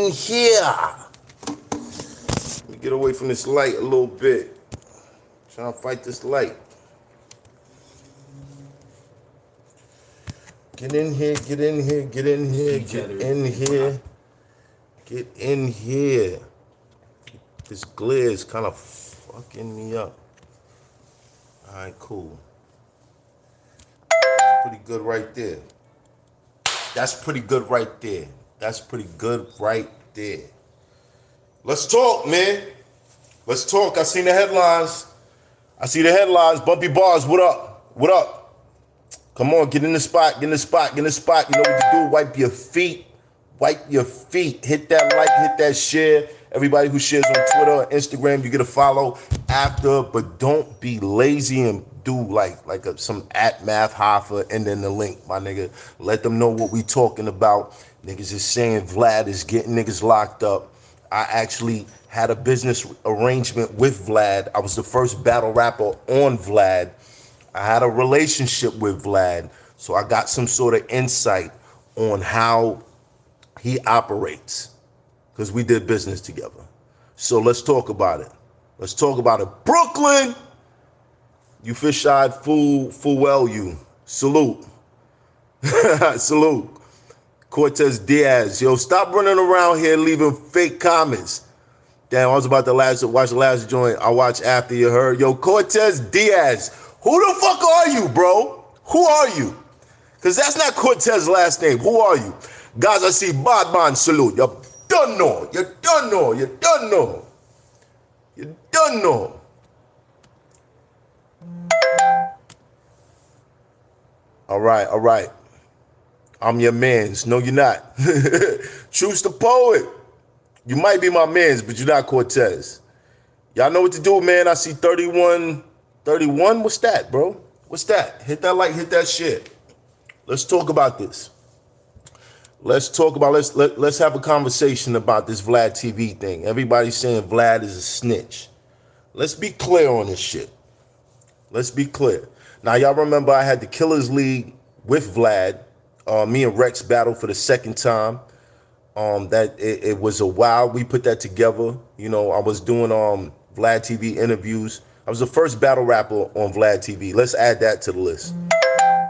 in here. Let me get away from this light a little bit. Trying to fight this light. Get in here, get in here, get in here, get in here. Get in here. This glare is kind of fucking me up. All right, cool. That's pretty good right there. That's pretty good right there. That's pretty good right there. Let's talk, man. Let's talk. I seen the headlines. I see the headlines. Bumpy Bars, what up? What up? Come on, get in the spot, get in the spot, get in the spot. You know what to do. Wipe your feet. Wipe your feet. Hit that like, hit that share. Everybody who shares on Twitter or Instagram, you get a follow after, but don't be lazy and do like some @math Hoffa and then the link, my nigga. Let them know what we talking about. Niggas is saying Vlad is getting niggas locked up. I actually had a business arrangement with Vlad. I was the first battle rapper on Vlad. I had a relationship with Vlad, so I got some sort of insight on how he operates, because we did business together. So let's talk about it. Let's talk about it. Brooklyn, you fish-eyed fool well, you. Salute. Salute. Cortez Diaz. Yo, stop running around here leaving fake comments. Damn, I was about to watch the last joint. I watched after you heard. Yo, Cortez Diaz. Who the fuck are you, bro? Who are you? Because that's not Cortez's last name. Who are you? Guys, I see Badman salute. You don't know. You don't know. You don't know. You don't know. All right, all right. I'm your mans. No, you're not. Truce the poet. You might be my mans, but you're not Cortez. Y'all know what to do, man. I see 31. 31? What's that, bro? What's that? Hit that like, hit that shit. Let's talk about this. Let's talk about, let's have a conversation about this Vlad TV thing. Everybody's saying Vlad is a snitch. Let's be clear on this shit. Let's be clear. Now, y'all remember I had the Killers League with Vlad. Me and Rex battled for the second time. It was a while. We put that together. You know, I was doing Vlad TV interviews. I was the first battle rapper on Vlad TV. Let's add that to the list.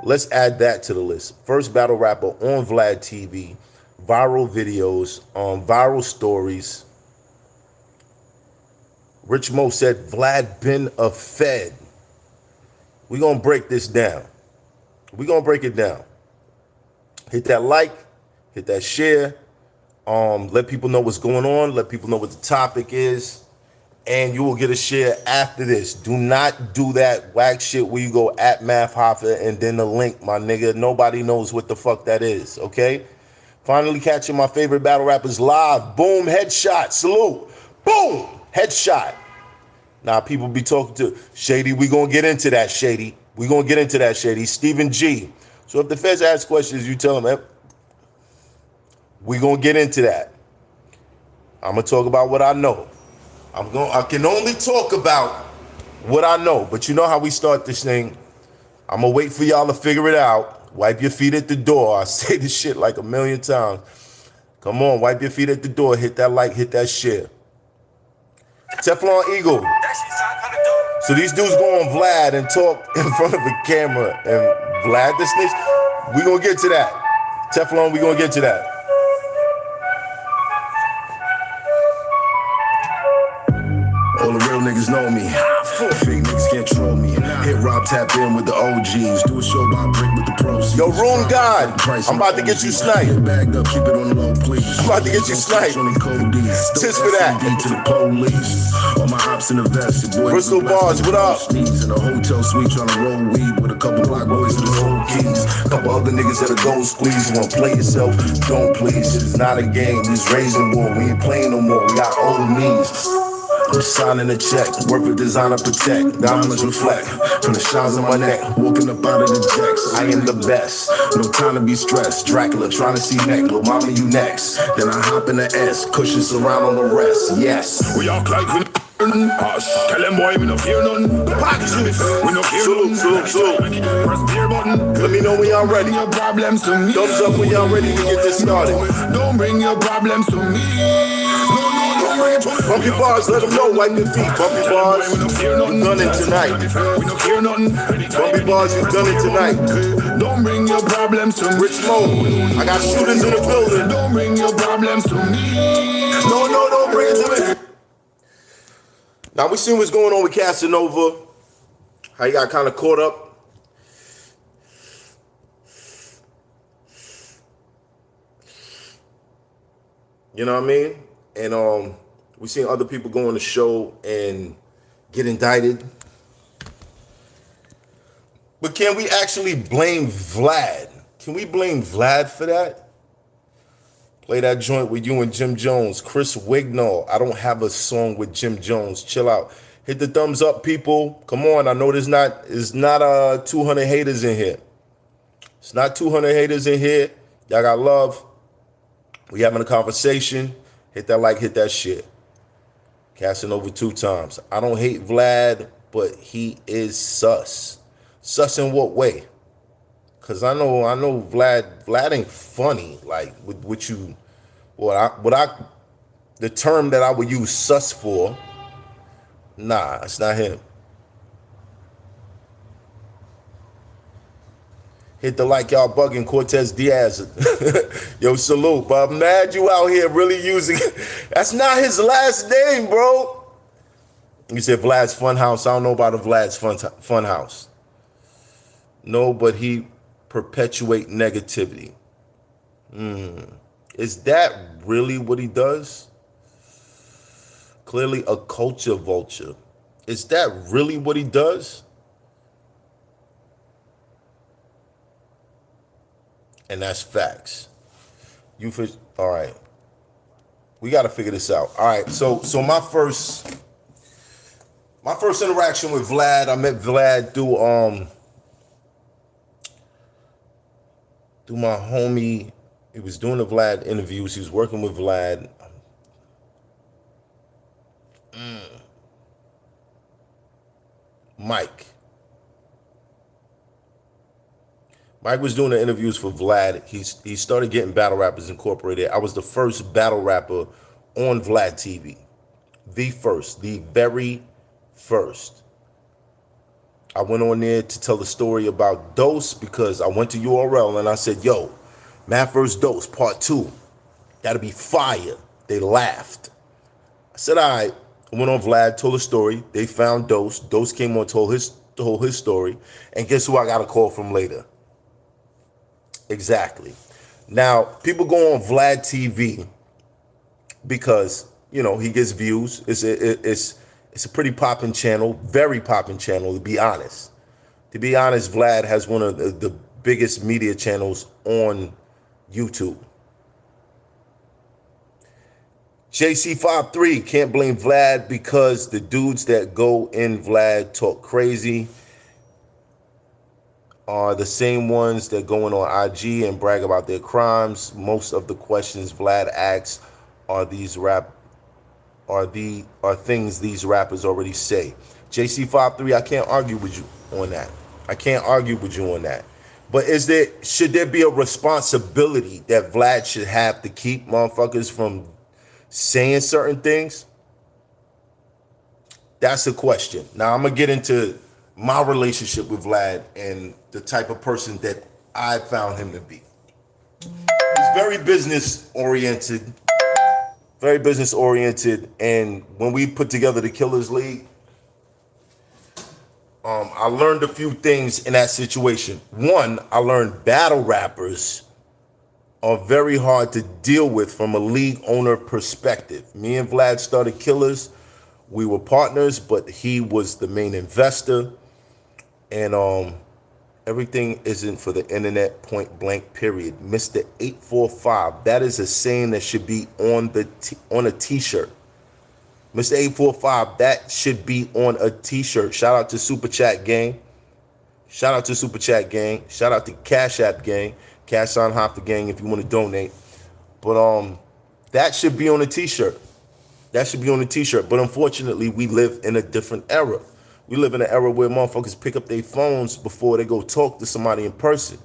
Let's add that to the list. First battle rapper on Vlad TV, viral videos, viral stories. Rich Mo said, Vlad been a fed. We're going to break this down. We're going to break it down. Hit that like, hit that share. Let people know what's going on. Let people know what the topic is. And you will get a share after this. Do not do that whack shit where you go @math Hoffa and then the link, my nigga. Nobody knows what the fuck that is, okay? Finally catching my favorite battle rappers live. Boom, headshot, salute. Boom, headshot. Now, people be talking to Shady. We gonna get into that, Shady. We gonna get into that, Shady. Stephen G. So if the feds ask questions, you tell them, we gonna get into that. I'm gonna talk about what I know. I can only talk about what I know, but you know how we start this thing. I'm gonna wait for y'all to figure it out. Wipe your feet at the door. I say this shit like a million times. Come on, wipe your feet at the door. Hit that like, hit that share. Teflon Eagle. So these dudes go on Vlad and talk in front of a camera, and Vlad the snitch. We gonna get to that. Teflon, we gonna get to that. All the real niggas know me. Fake niggas can't troll me. Hit Rob, tap in with the OGs. Do a show by brick with the proceeds. Yo, Room God, I'm about to get you sniped. Bagged up, keep it on the low, please. I'm about to get you sniped. Tis for that. To the police. All my ops in the vest. Bristol Bars, what up? In a hotel suite trying to roll weed with a couple black boys with the whole keys. Couple other niggas that are gold squeeze. Wanna play yourself? Don't please. It's not a game. It's raising war. We ain't playing no more. We got old knees. I'm signing a check, work with designer protect, diamonds reflect from the shines on my neck, walking up out of the jacks. I am the best, no time to be stressed. Dracula trying to see neck, little mama you next. Then I hop in the S, cushions around on the rest. Yes, we all like Tell them boy we no fear none. We no fear none. Salute. Press beer button. Let me know when y'all ready. Your problems to me. Thumbs up when y'all ready to get this started. Don't bring your problems to me. No, don't bring it to me. Bump your bars, let them know. Wipe your feet. Bump your bars. You done it tonight. We no fear none. Bump your bars, you done it tonight. Don't bring your problems to me. Rich Mo, I got shooters in the building. Don't bring your problems to me. No, don't bring it to me. Now we seen what's going on with Casanova. How he got kind of caught up. You know what I mean? And we seen other people go on the show and get indicted. But can we actually blame Vlad? Can we blame Vlad for that? Play that joint with you and Jim Jones. Chris Wignall. I don't have a song with Jim Jones. Chill out. Hit the thumbs up, people. Come on. I know there's not 200 haters in here. It's not 200 haters in here. Y'all got love. We having a conversation. Hit that like, hit that shit. Casanova 2 times. I don't hate Vlad, but he is sus. Sus in what way? Cause I know Vlad ain't funny. Like with what you, the term that I would use sus for. Nah, it's not him. Hit the like, y'all bugging. Cortez Diaz. Yo, salute. But I'm mad you out here really using it. That's not his last name, bro. You said Vlad's Funhouse. I don't know about the Vlad's Funhouse. No, but he perpetuate negativity. Is that really what he does? Clearly a culture vulture. Is that really what he does? And that's facts. All right. We got to figure this out. All right. So my first interaction with Vlad, I met Vlad through my homie. He was doing the Vlad interviews. He was working with Vlad. Mike was doing the interviews for Vlad. He started getting Battle Rappers Incorporated. I was the first battle rapper on Vlad TV. The very first. I went on there to tell the story about Dose because I went to URL and I said, yo, Matt vs. Dose, part 2. That'll be fire. They laughed. I said, all right. I went on Vlad, told a story. They found Dose. Dose came on, told his story. And guess who I got a call from later? Exactly. Now, people go on Vlad TV because, you know, he gets views. It's a pretty popping channel, very popping channel, to be honest. To be honest, Vlad has one of the biggest media channels on YouTube. JC53, can't blame Vlad because the dudes that go in Vlad talk crazy are the same ones that go in on IG and brag about their crimes. Most of the questions Vlad asks are things these rappers already say. JC53, I can't argue with you on that. But should there be a responsibility that Vlad should have to keep motherfuckers from saying certain things? That's the question. Now I'm gonna get into my relationship with Vlad and the type of person that I found him to be. He's very business oriented, and when we put together the Killers League, I learned a few things in that situation. One, I learned battle rappers are very hard to deal with from a league owner perspective. Me and Vlad started Killers. We were partners, but he was the main investor. And everything isn't for the internet, point blank, period. Mr. 845, that is a saying that should be on a t-shirt. Mr. 845, that should be on a t-shirt. Shout out to Super Chat Gang. Shout out to Cash App Gang. Cash on Hoffa Gang if you want to donate. But that should be on a t-shirt. That should be on the t-shirt. But unfortunately, we live in a different era. We live in an era where motherfuckers pick up their phones before they go talk to somebody in person.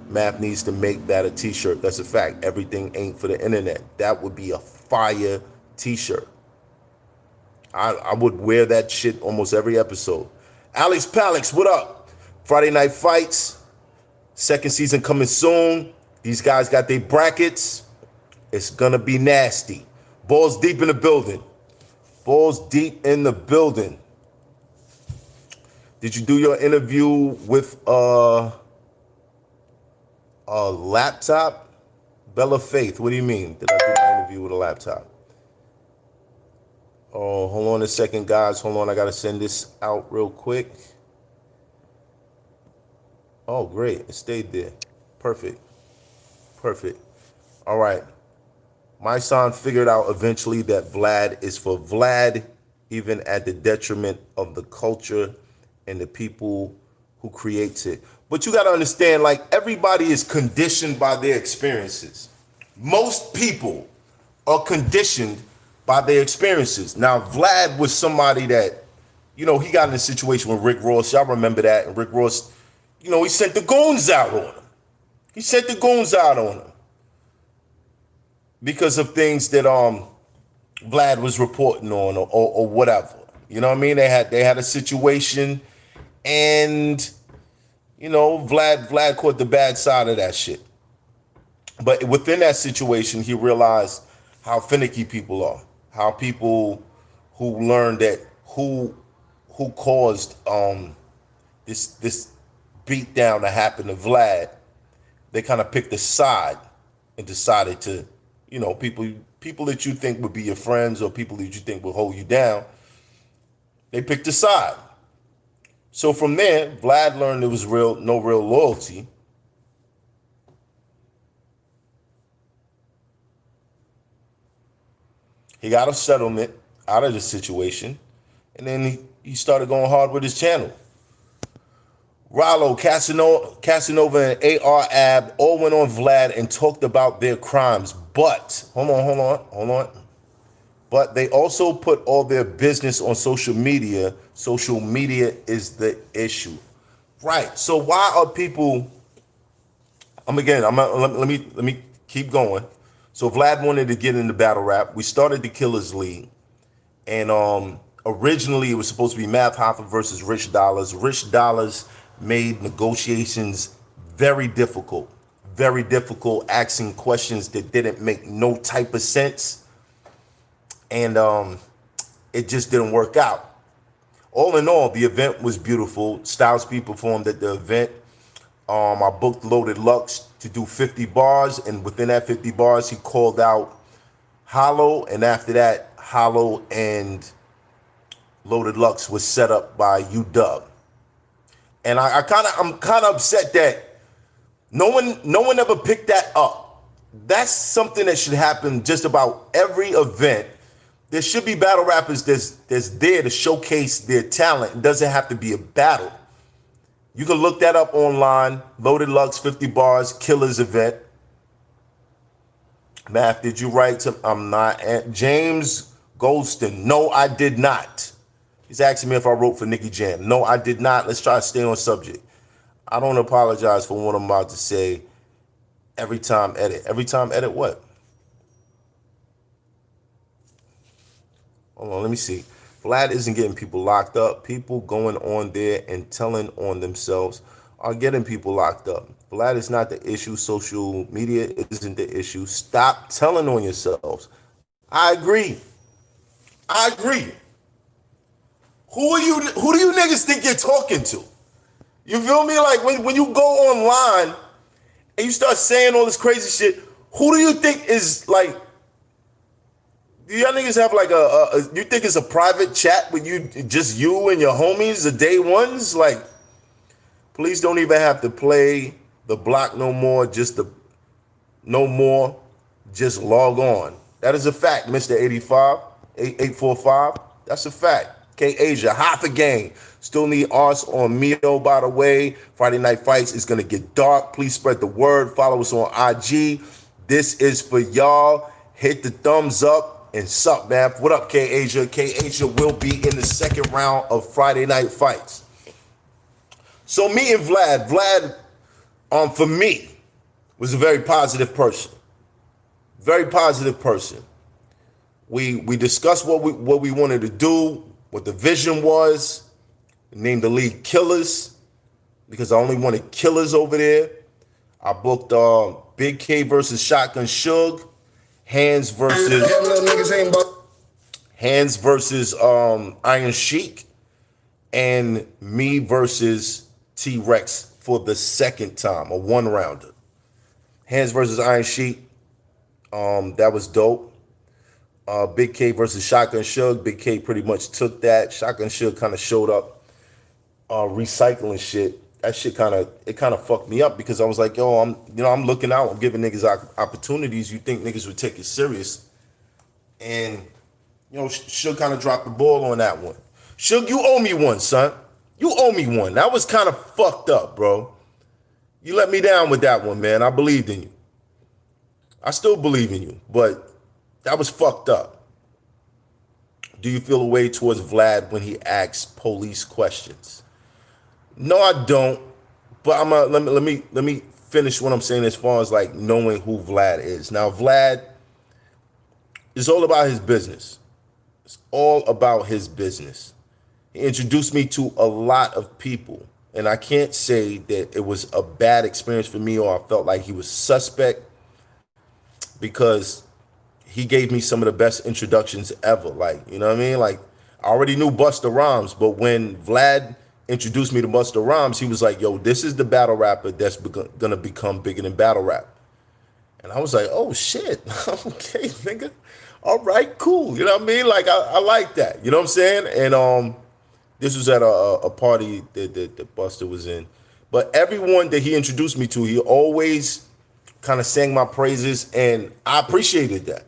Math needs to make that a t-shirt. That's a fact. Everything ain't for the internet. That would be a fire t-shirt. I would wear that shit almost every episode. Alex Palix, what up? Friday Night Fights. Second season coming soon. These guys got their brackets. It's gonna be nasty. Balls deep in the building. Balls deep in the building. Did you do your interview with a laptop? Bella Faith, what do you mean? Did I do my interview with a laptop? Oh, hold on a second, guys. Hold on, I gotta send this out real quick. Oh, great, it stayed there. Perfect. All right. My son figured out eventually that Vlad is for Vlad, even at the detriment of the culture and the people who creates it. But you got to understand, like, everybody is conditioned by their experiences. Most people are conditioned by their experiences. Now, Vlad was somebody that, he got in a situation with Rick Ross. Y'all remember that. And Rick Ross, he sent the goons out on him. Because of things that Vlad was reporting on or whatever. You know what I mean? They had a situation, and Vlad caught the bad side of that shit. But within that situation, he realized how finicky people are, how people who learned that who caused this beat down to happen to Vlad. They kind of picked a side and decided to, people that you think would be your friends or people that you think will hold you down, they picked a side. So from there, Vlad learned there was no real loyalty. He got a settlement out of the situation, and then he started going hard with his channel. Rollo, Casanova, and AR Ab all went on Vlad and talked about their crimes. But, hold on. But they also put all their business on social media. Social media is the issue. Right. So why are people, let me keep going. So Vlad wanted to get into battle rap. We started the Killers League. And originally it was supposed to be Math Hoffa versus Rich Dollars. Rich Dollars made negotiations very difficult, asking questions that didn't make no type of sense. And it just didn't work out. All in all, the event was beautiful. Styles P performed at the event. I booked Loaded Lux to do 50 bars, and within that 50 bars, he called out Hollow, and after that, Hollow and Loaded Lux was set up by UW. And I'm kind of upset that no one ever picked that up. That's something that should happen just about every event. There should be battle rappers that's there to showcase their talent. It doesn't have to be a battle. You can look that up online. Loaded Lux, 50 bars, Killers event. Math, did you write to? I'm not. James Goldston. No, I did not. He's asking me if I wrote for Nicky Jam. No, I did not. Let's try to stay on subject. I don't apologize for what I'm about to say. Every time edit. Every time edit what? Hold on, let me see. Vlad isn't getting people locked up. People going on there and telling on themselves are getting people locked up. Vlad is not the issue. Social media isn't the issue. Stop telling on yourselves. I agree. Who do you niggas think you're talking to? You feel me? Like when you go online and you start saying all this crazy shit, who do you think is like, do y'all niggas have like you think it's a private chat with just you and your homies, the day ones? Like, police don't even have to play the block no more, just log on. That is a fact, Mr. 845. That's a fact. K Asia, Hoffa gang. Still need Ars on Mio, by the way. Friday Night Fights is gonna get dark. Please spread the word. Follow us on IG. This is for y'all. hit the thumbs up and sup, man. What up, K-Asia? K-Asia will be in the second round of Friday Night Fights. So me and Vlad, for me, was a very positive person. Very positive person. We discussed what we wanted to do, what the vision was. We named the league Killers because I only wanted killers over there. I booked Big K versus Shotgun Suge, Hands versus Iron Sheik, and me versus T-Rex for the second time, a one-rounder. Hands versus Iron Sheik, that was dope. Big K versus Shotgun Suge. Big K pretty much took that. Shotgun Suge kind of showed up recycling shit. That shit kind of fucked me up because I was like, yo, I'm looking out. I'm giving niggas opportunities. You think niggas would take it serious. And, Suge kind of dropped the ball on that one. Suge, you owe me one, son. You owe me one. That was kind of fucked up, bro. You let me down with that one, man. I believed in you. I still believe in you, but that was fucked up. Do you feel a way towards Vlad when he asks police questions? No, I don't. But let me finish what I'm saying as far as like knowing who Vlad is. Now, Vlad is all about his business. It's all about his business. He introduced me to a lot of people, and I can't say that it was a bad experience for me or I felt like he was suspect because he gave me some of the best introductions ever. Like, you know what I mean? Like, I already knew Busta Rhymes, but when Vlad introduced me to Busta Rhymes, he was like, yo, this is the battle rapper that's gonna become bigger than battle rap. And I was like, oh shit, okay, nigga. All right, cool. You know what I mean? Like, I like that. You know what I'm saying? And this was at a party that Busta was in. But everyone that he introduced me to, he always kind of sang my praises, and I appreciated that.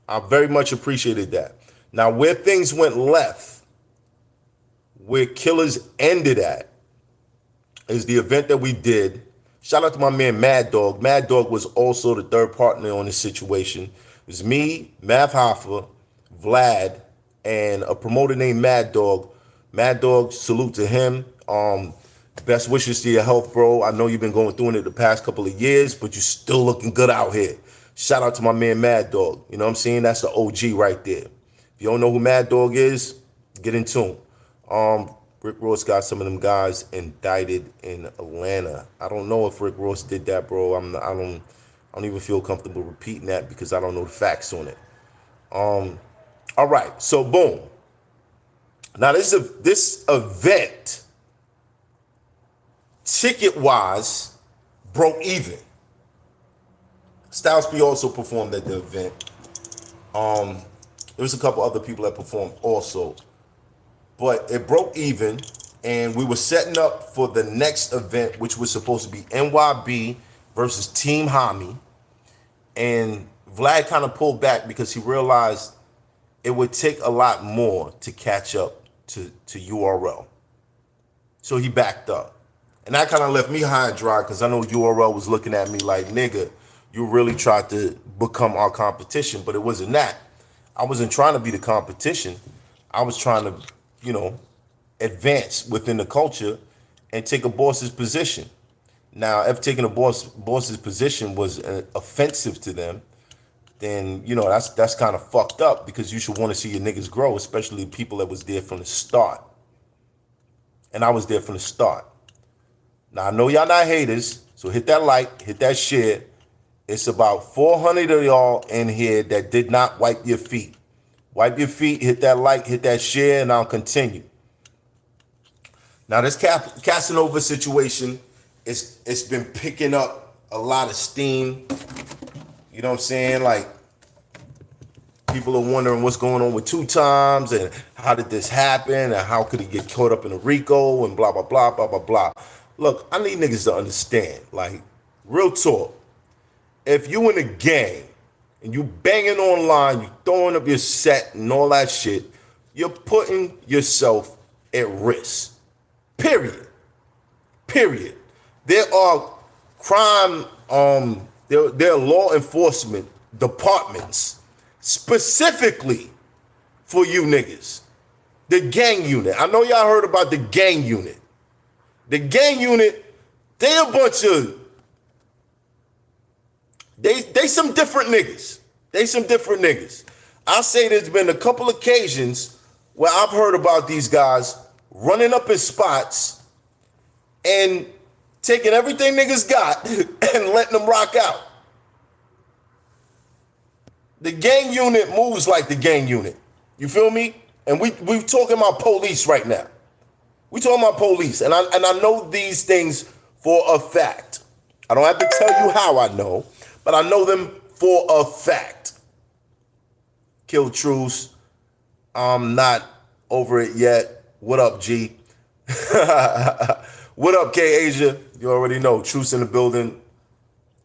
I very much appreciated that. Now, where things went left, where Killers ended at, is the event that we did. Shout out to my man Mad Dog. Mad Dog was also the third partner on this situation. It was me, Math Hoffa, Vlad, and a promoter named Mad Dog. Mad Dog, salute to him. Best wishes to your health, bro. I know you've been going through it the past couple of years, but you're still looking good out here. Shout out to my man Mad Dog. You know what I'm saying? That's the OG right there. If you don't know who Mad Dog is, get in tune. Rick Ross got some of them guys indicted in Atlanta. I don't know if Rick Ross did that, bro. I don't even feel comfortable repeating that because I don't know the facts on it. All right, so boom. Now this event, ticket-wise, broke even. Styles P also performed at the event. There was a couple other people that performed also. But it broke even, and we were setting up for the next event, which was supposed to be NYB versus Team Hami. And Vlad kind of pulled back because he realized it would take a lot more to catch up to URL. So he backed up. And that kind of left me high and dry because I know URL was looking at me like, nigga, you really tried to become our competition, but it wasn't that. I wasn't trying to be the competition. I was trying to, advance within the culture and take a boss's position. Now, if taking a boss's position was offensive to them, then, that's kind of fucked up because you should want to see your niggas grow, especially people that was there from the start. And I was there from the start. Now, I know y'all not haters, so hit that like, hit that share. It's about 400 of y'all in here that did not wipe your feet. Wipe your feet, hit that like, hit that share, and I'll continue. Now, this Casanova situation, it's been picking up a lot of steam. You know what I'm saying? Like, people are wondering what's going on with 2 Times and how did this happen and how could he get caught up in a RICO and blah, blah, blah, blah, blah, blah. Look, I need niggas to understand, like, real talk. If you in a gang and you banging online, you throwing up your set and all that shit, you're putting yourself at risk. Period. There are crime, there are law enforcement departments specifically for you niggas. The gang unit. I know y'all heard about the gang unit. The gang unit, they a bunch of, they some different niggas. They some different niggas. I'll say there's been a couple occasions where I've heard about these guys running up in spots and taking everything niggas got and letting them rock out. The gang unit moves like the gang unit. You feel me? And we talking about police right now. We talking about police. And I know these things for a fact. I don't have to tell you how I know, but I know them for a fact. Kill Truce. I'm not over it yet. What up, G? What up, K Asia? You already know. Truce in the building.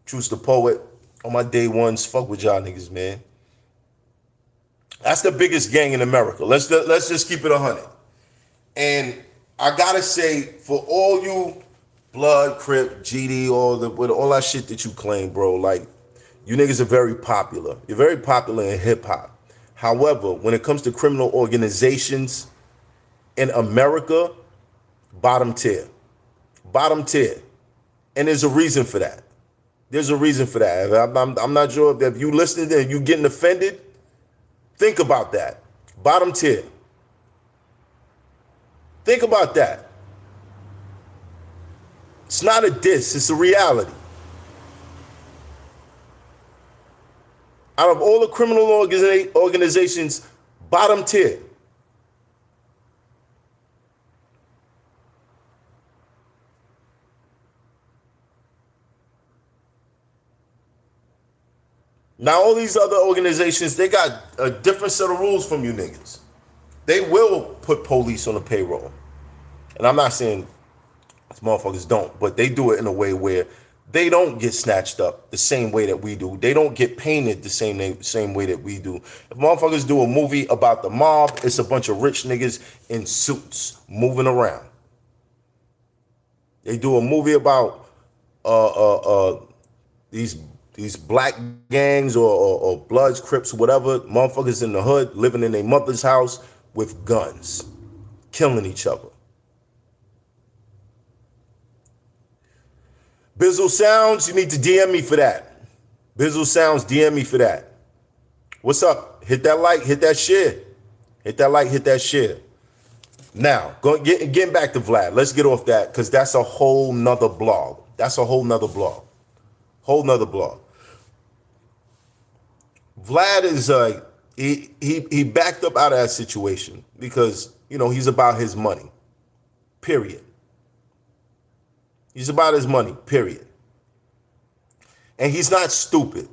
Truce the poet. On my day ones, fuck with y'all niggas, man. That's the biggest gang in America. Let's just keep it 100. And I gotta say, for all you Blood, Crip, GD, all that shit that you claim, bro, like, you niggas are very popular. You're very popular in hip hop. However, when it comes to criminal organizations in America, bottom tier. Bottom tier. And there's a reason for that. There's a reason for that. I'm not sure if you listening and you getting offended. Think about that. Bottom tier. Think about that. It's not a diss, it's a reality. Out of all the criminal organizations, bottom tier. Now, all these other organizations, they got a different set of rules from you niggas. They will put police on the payroll. And I'm not saying these motherfuckers don't, but they do it in a way where they don't get snatched up the same way that we do. They don't get painted the same way that we do. If motherfuckers do a movie about the mob, it's a bunch of rich niggas in suits moving around. They do a movie about these black gangs or Bloods, Crips, whatever, motherfuckers in the hood living in their mother's house with guns, killing each other. Bizzle Sounds, you need to DM me for that. Bizzle Sounds, DM me for that. What's up? Hit that like, hit that share. Hit that like, hit that share. Now, getting back to Vlad. Let's get off that because that's a whole nother blog. That's a whole nother blog. Whole nother blog. Vlad is he backed up out of that situation because, you know, he's about his money. Period. He's about his money, period. And he's not stupid.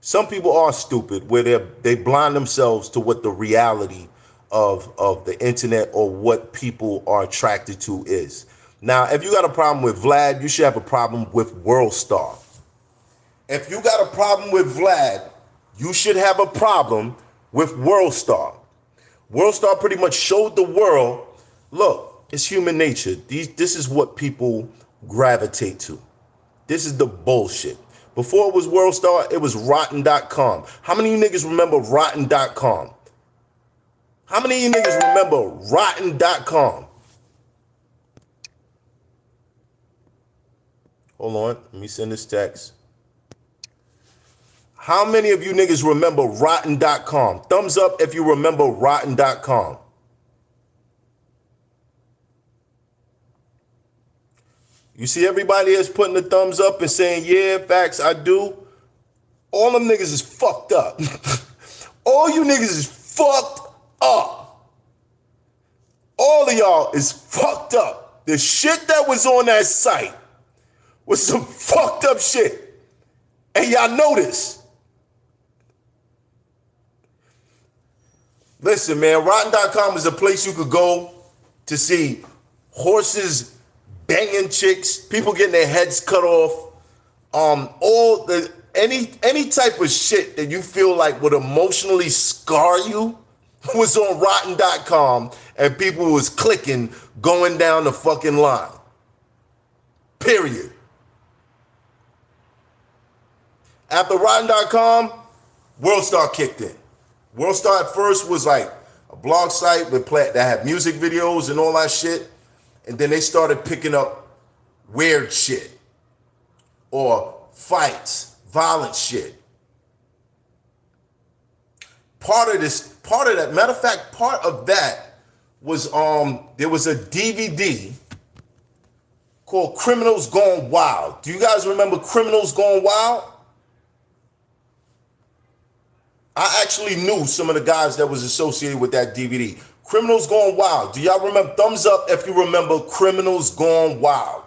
Some people are stupid where they blind themselves to what the reality of the internet or what people are attracted to is. Now, if you got a problem with Vlad, you should have a problem with WorldStar. If you got a problem with Vlad, you should have a problem with WorldStar. WorldStar pretty much showed the world, look, it's human nature. This is what people gravitate to. This is the bullshit. Before it was WorldStar, it was rotten.com. How many of you niggas remember rotten.com? How many of you niggas remember rotten.com? Hold on, let me send this text. How many of you niggas remember rotten.com? Thumbs up if you remember rotten.com. You see everybody is putting the thumbs up and saying, yeah, facts, I do. All them niggas is fucked up. All you niggas is fucked up. All of y'all is fucked up. The shit that was on that site was some fucked up shit. And y'all know this. Listen, man, rotten.com is a place you could go to see horses banging chicks, people getting their heads cut off, any type of shit that you feel like would emotionally scar you was on rotten.com and people was clicking going down the fucking line. Period. After rotten.com, WorldStar kicked in. WorldStar at first was like a blog site that had music videos and all that shit. And then they started picking up weird shit or fights, violent shit. Part of that, matter of fact, part of that was there was a DVD called Criminals Gone Wild. Do you guys remember Criminals Gone Wild? I actually knew some of the guys that was associated with that DVD. Criminals Gone Wild. Do y'all remember? Thumbs up if you remember Criminals Gone Wild.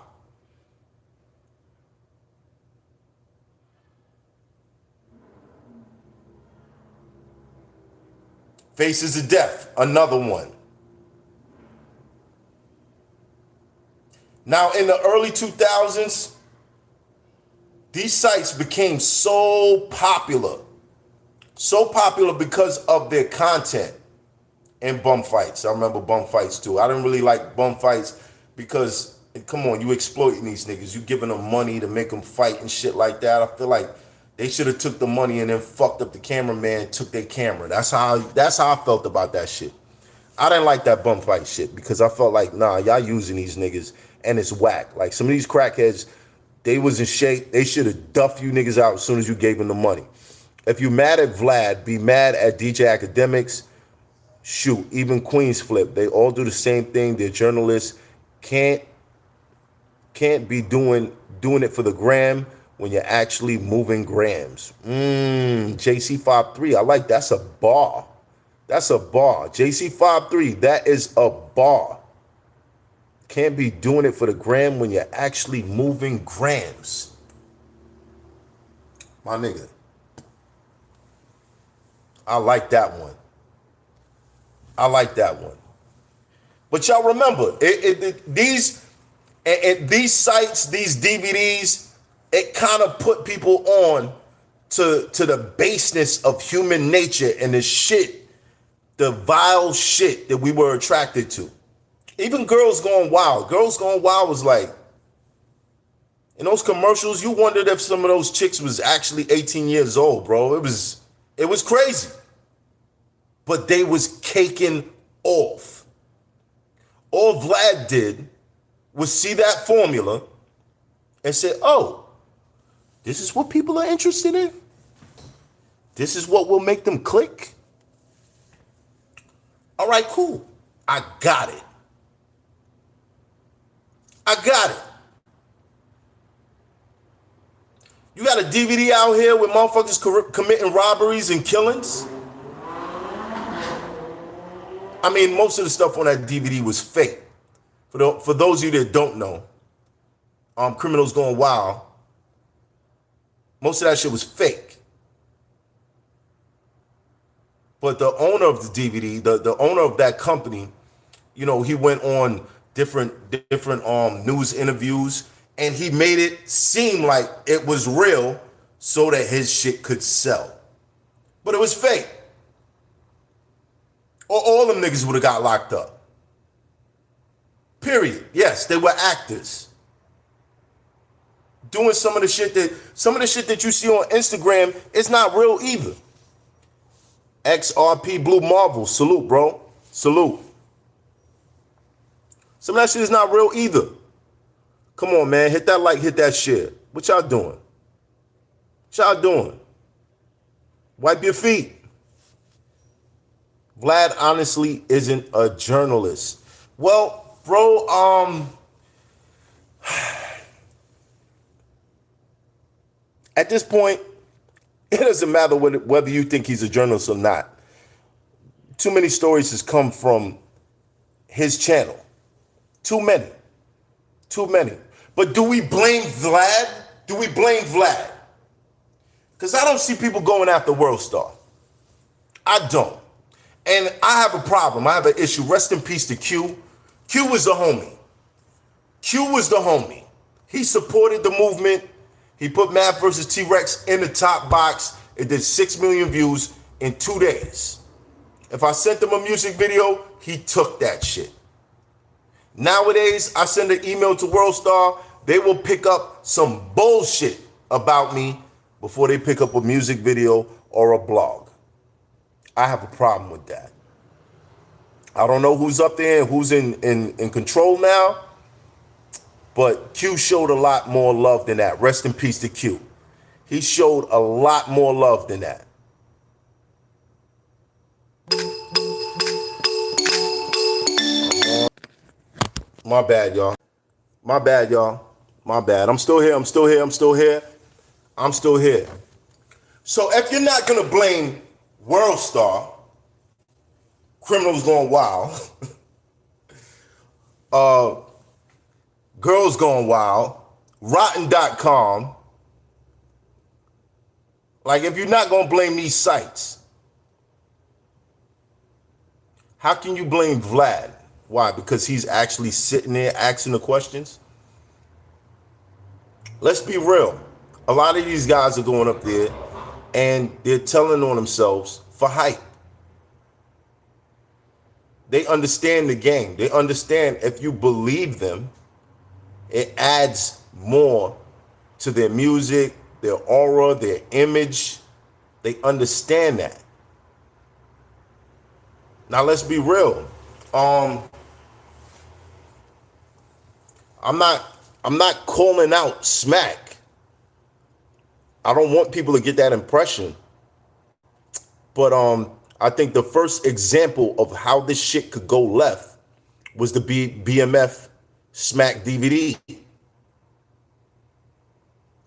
Faces of Death, another one. Now, in the early 2000s, these sites became so popular because of their content and bum fights. I remember bum fights too. I didn't really like bum fights because, come on, you exploiting these niggas. You giving them money to make them fight and shit like that. I feel like they should have took the money and then fucked up the cameraman, took their camera. That's how I felt about that shit. I didn't like that bum fight shit because I felt like, nah, y'all using these niggas and it's whack. Like some of these crackheads, they was in shape. They should have duffed you niggas out as soon as you gave them the money. If you mad at Vlad, be mad at DJ Academics. Shoot, even Queens Flip. They all do the same thing. They're journalists. Can't be doing it for the gram when you're actually moving grams. JC53, I like that's a bar. That's a bar. JC53, that is a bar. Can't be doing it for the gram when you're actually moving grams. My nigga. I like that one. I like that one. But y'all remember, these sites, these DVDs, it kind of put people on to the baseness of human nature and the shit, the vile shit that we were attracted to. Even Girls Gone Wild. Girls Gone Wild was like, in those commercials, you wondered if some of those chicks was actually 18 years old, bro. It was crazy. But they was caking off. All Vlad did was see that formula and say, oh, this is what people are interested in? This is what will make them click? All right, cool. I got it. You got a DVD out here with motherfuckers committing robberies and killings? I mean, most of the stuff on that DVD was fake. For those of you that don't know, Criminals Gone Wild, most of that shit was fake. But the owner of the DVD, the owner of that company, you know, he went on different news interviews and he made it seem like it was real so that his shit could sell. But it was fake. Or all them niggas would have got locked up. Period. Yes, they were actors. Doing some of the shit that you see on Instagram is not real either. XRP Blue Marvel, salute, bro. Salute. Some of that shit is not real either. Come on, man. Hit that like, hit that share. What y'all doing? What y'all doing? Wipe your feet. Vlad honestly isn't a journalist. Well, bro, at this point, it doesn't matter whether you think he's a journalist or not. Too many stories has come from his channel. Too many. But do we blame Vlad? Because I don't see people going after WorldStar. I don't. And I have a problem. I have an issue. Rest in peace to Q. Q was the homie. He supported the movement. He put Math versus T-Rex in the top box. It did 6 million views in 2 days. If I sent him a music video, he took that shit. Nowadays, I send an email to WorldStar. They will pick up some bullshit about me before they pick up a music video or a blog. I have a problem with that. I don't know who's up there and who's in control now, but Q showed a lot more love than that. Rest in peace to Q. He showed a lot more love than that. My bad, y'all. My bad, y'all. My bad. I'm still here. I'm still here. I'm still here. I'm still here. So if you're not gonna blame World Star, Criminals Gone Wild, Girls Gone Wild, Rotten.com, like if you're not gonna blame these sites, how can you blame Vlad? Why? Because he's actually sitting there asking the questions? Let's be real. A lot of these guys are going up there and they're telling on themselves for hype. They understand the game. They understand if you believe them, it adds more to their music, their aura, their image. They understand that. Now let's be real. I'm not calling out smack. I don't want people to get that impression. But I think the first example of how this shit could go left was the BMF Smack DVD.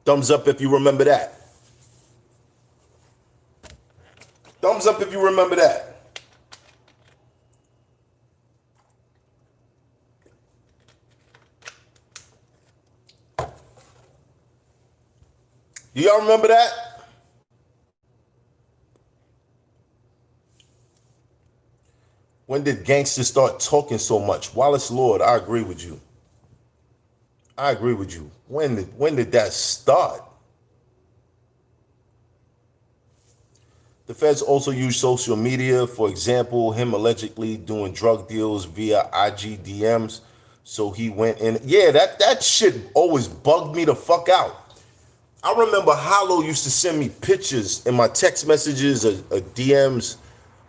Thumbs up if you remember that. Thumbs up if you remember that. Do y'all remember that? When did gangsters start talking so much? Wallace Lord, I agree with you. I agree with you. When did that start? The feds also use social media. For example, him allegedly doing drug deals via IG DMs. So he went in. Yeah, that shit always bugged me the fuck out. I remember Hollow used to send me pictures in my text messages or DMs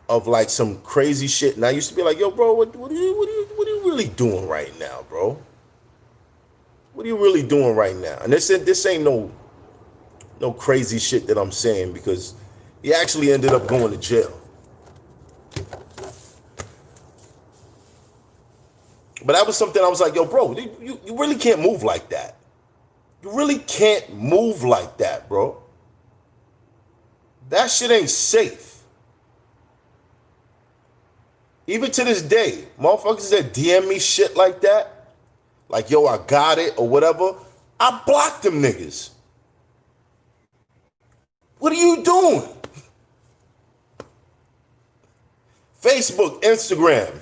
of like some crazy shit, and I used to be like, "Yo, bro, what are you really doing right now, bro? What are you really doing right now?" And this ain't no crazy shit that I'm saying, because he actually ended up going to jail. But that was something I was like, "Yo, bro, you really can't move like that. You really can't move like that, bro. That shit ain't safe." Even to this day, motherfuckers that DM me shit like that, like, "Yo, I got it," or whatever, I block them niggas. What are you doing? Facebook, Instagram,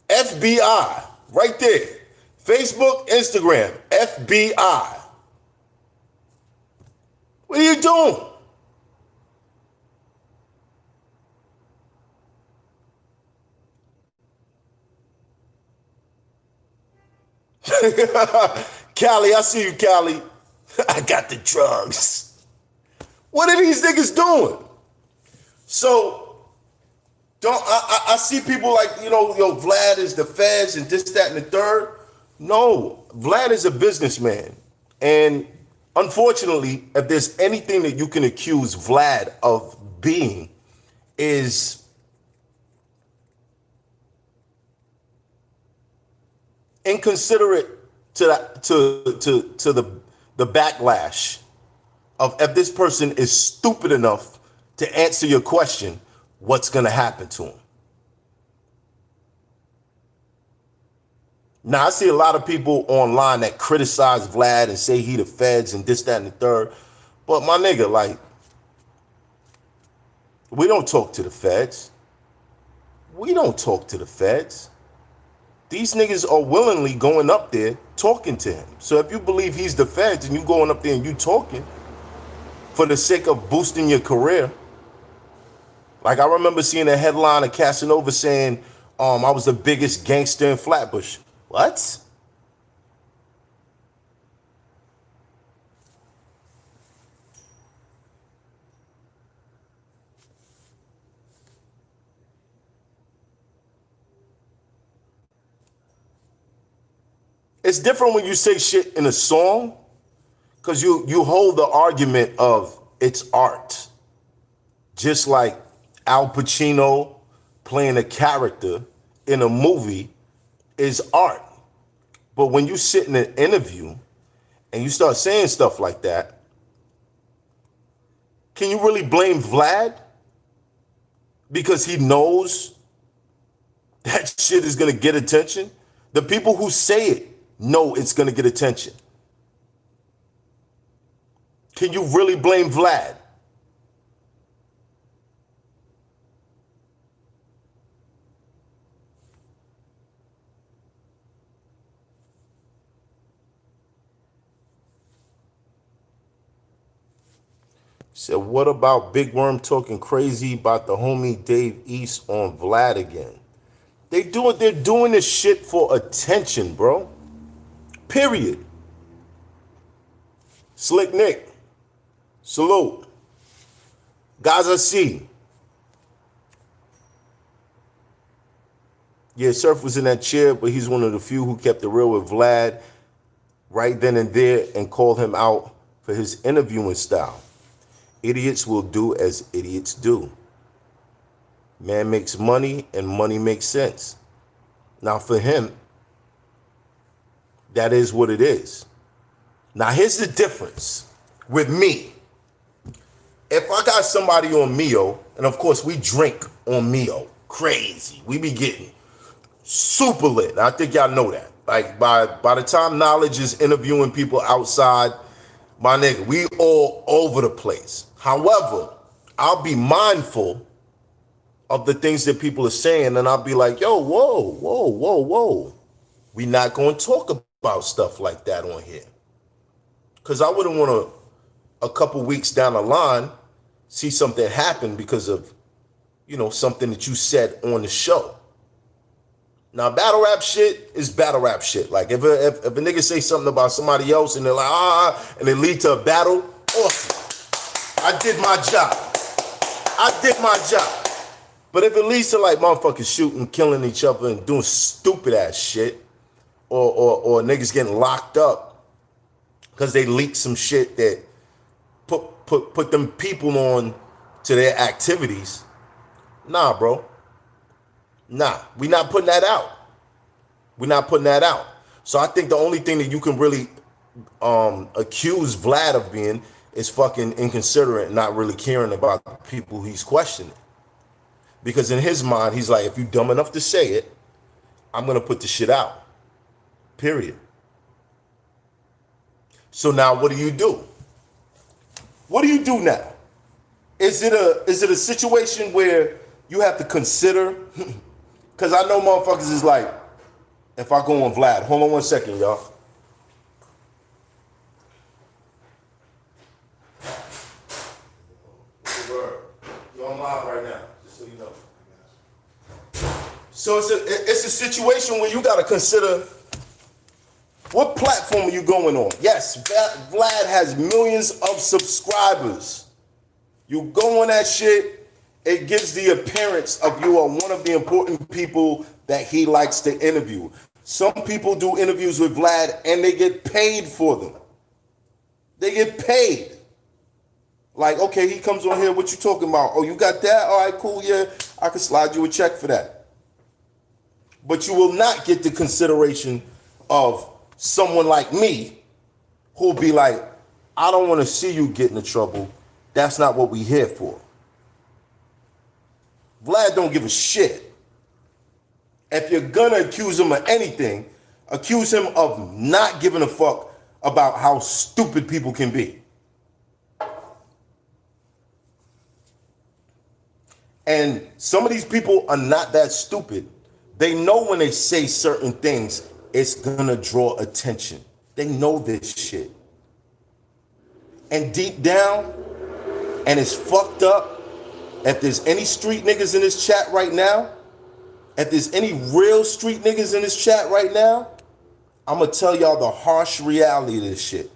FBI, right there. Facebook, Instagram, FBI. What are you doing? Callie, I see you, Callie. I got the drugs. What are these niggas doing? So, I see people like, yo, Vlad is the feds and this, that, and the third. No, Vlad is a businessman. And unfortunately, if there's anything that you can accuse Vlad of being, is inconsiderate to the backlash of, if this person is stupid enough to answer your question, what's gonna happen to him. Now, I see a lot of people online that criticize Vlad and say he the feds and this, that, and the third. But my nigga, like, we don't talk to the feds. We don't talk to the feds. These niggas are willingly going up there talking to him. So if you believe he's the feds and you going up there and you talking for the sake of boosting your career. Like, I remember seeing a headline of Casanova saying, I was the biggest gangster in Flatbush. What? It's different when you say shit in a song, because you hold the argument of it's art. Just like Al Pacino playing a character in a movie is art. But when you sit in an interview and you start saying stuff like that, can you really blame Vlad? Because he knows that shit is gonna get attention? The people who say it know it's gonna get attention. Can you really blame Vlad? Said, what about Big Worm talking crazy about the homie Dave East on Vlad again? They're doing this shit for attention, bro. Period. Slick Nick, salute. Guys, I see. Yeah, Surf was in that chair, but he's one of the few who kept it real with Vlad right then and there and called him out for his interviewing style. Idiots will do as idiots do. Man makes money and money makes sense. Now for him, that is what it is. Now here's the difference with me. If I got somebody on Mio, and of course we drink on Mio, crazy. We be getting super lit. I think y'all know that. Like by the time Knowledge is interviewing people outside, my nigga, we all over the place. However, I'll be mindful of the things that people are saying, and I'll be like, yo, whoa. We not going to talk about stuff like that on here. Because I wouldn't want to, a couple weeks down the line, see something happen because of, something that you said on the show. Now, battle rap shit is battle rap shit. Like, if a nigga say something about somebody else and they're like, and they lead to a battle, awesome. I did my job. But if it leads to like motherfuckers shooting, killing each other and doing stupid ass shit, or niggas getting locked up because they leaked some shit that put them people on to their activities, nah, bro. Nah, we not putting that out. We're not putting that out. So I think the only thing that you can really accuse Vlad of being is fucking inconsiderate and not really caring about the people he's questioning. Because in his mind, he's like, if you're dumb enough to say it, I'm going to put the shit out. Period. So now what do? What do you do now? Is it a situation where you have to consider? Because I know motherfuckers is like, if I go on Vlad, hold on 1 second, y'all. You're on live right now, just so you know. So it's a situation where you got to consider what platform are you going on. Yes, Vlad has millions of subscribers. You go on that shit, it gives the appearance of you are one of the important people that he likes to interview. Some people do interviews with Vlad and they get paid for them. They get paid. Like, okay, he comes on here, what you talking about? Oh, you got that? All right, cool, yeah. I can slide you a check for that. But you will not get the consideration of someone like me who'll be like, I don't want to see you get into trouble. That's not what we here for. Vlad don't give a shit. If you're gonna accuse him of anything, accuse him of not giving a fuck about how stupid people can be. And some of these people are not that stupid. They know when they say certain things, it's gonna draw attention. They know this shit. And deep down, and it's fucked up, if there's any street niggas in this chat right now, if there's any real street niggas in this chat right now, I'm gonna tell y'all the harsh reality of this shit.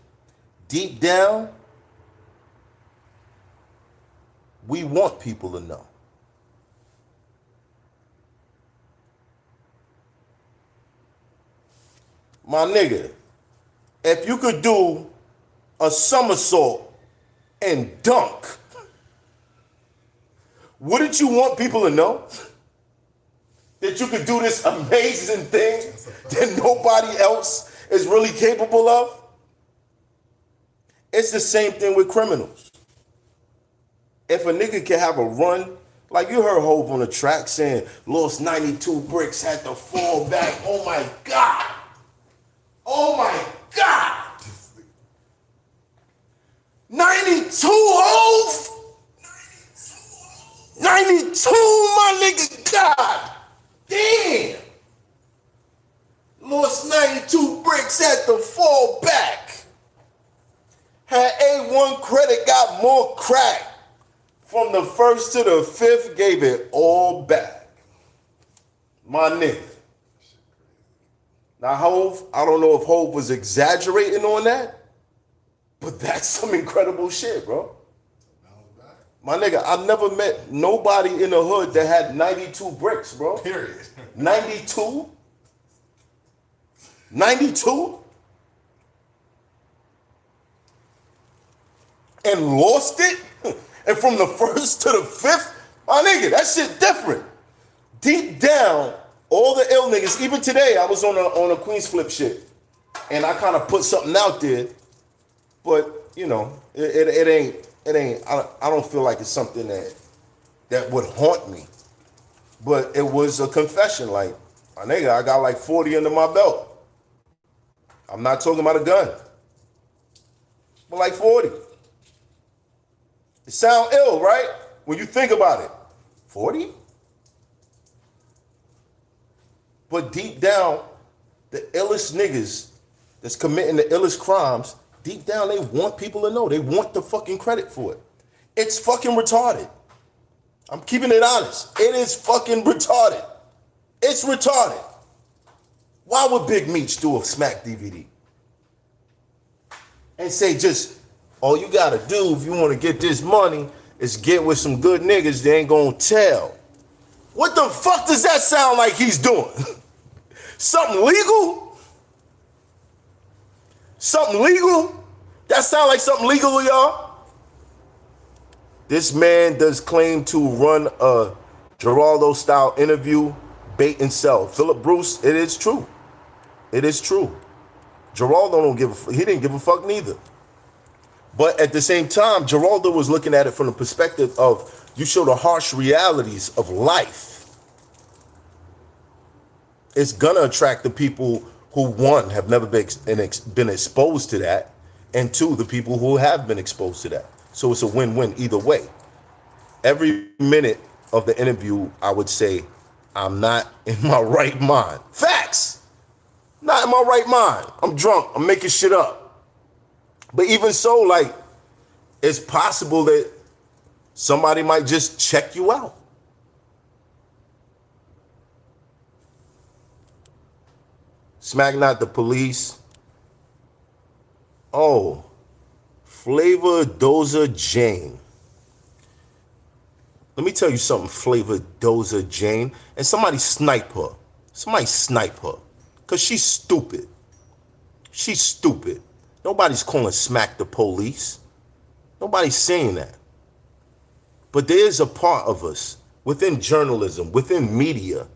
Deep down, we want people to know. My nigga, if you could do a somersault and dunk, wouldn't you want people to know that you could do this amazing thing that nobody else is really capable of? It's the same thing with criminals. If a nigga can have a run, like you heard Hov on the track saying, lost 92 bricks, had to fall back. Oh my God. Oh my God. 92 Hov? 92, my nigga. God damn. Lost 92 bricks, had to fall back. Had A1 credit, got more crack. From the first to the fifth, gave it all back. My nigga. Now, Hov, I don't know if Hov was exaggerating on that, but that's some incredible shit, bro. My nigga, I've never met nobody in the hood that had 92 bricks, bro. Period. 92? 92? And lost it? And from the first to the fifth? My nigga, that shit different. Deep down, all the ill niggas, even today, I was on a Queens Flip shit. And I kind of put something out there. But, you know, it ain't, I don't feel like it's something that would haunt me. But it was a confession, like, my nigga, I got like 40 under my belt. I'm not talking about a gun. But like 40. It sound ill, right? When you think about it. 40? But deep down, the illest niggas that's committing the illest crimes, deep down they want people to know. They want the fucking credit for it. It's fucking retarded. I'm keeping it honest. It is fucking retarded. It's retarded. Why would Big Meech do a Smack DVD? And say just, all you gotta do if you wanna get this money is get with some good niggas they ain't gonna tell. What the fuck does that sound like he's doing? Something legal? Something legal? That sound like something legal, y'all? This man does claim to run a Geraldo style interview, bait and sell. Philip Bruce, it is true. It is true. Geraldo he didn't give a fuck neither. But at the same time, Geraldo was looking at it from the perspective of you show the harsh realities of life. It's gonna attract the people who, one, have never been exposed to that, and two, the people who have been exposed to that. So it's a win-win either way. Every minute of the interview, I would say, I'm not in my right mind. Facts! Not in my right mind. I'm drunk. I'm making shit up. But even so, like, it's possible that somebody might just check you out. Smack not the police. Oh, Flavor Doza Jane. Let me tell you something, Flavor Doza Jane. And somebody snipe her. Somebody snipe her. Because she's stupid. She's stupid. Nobody's calling Smack the police. Nobody's saying that. But there is a part of us within journalism, within media,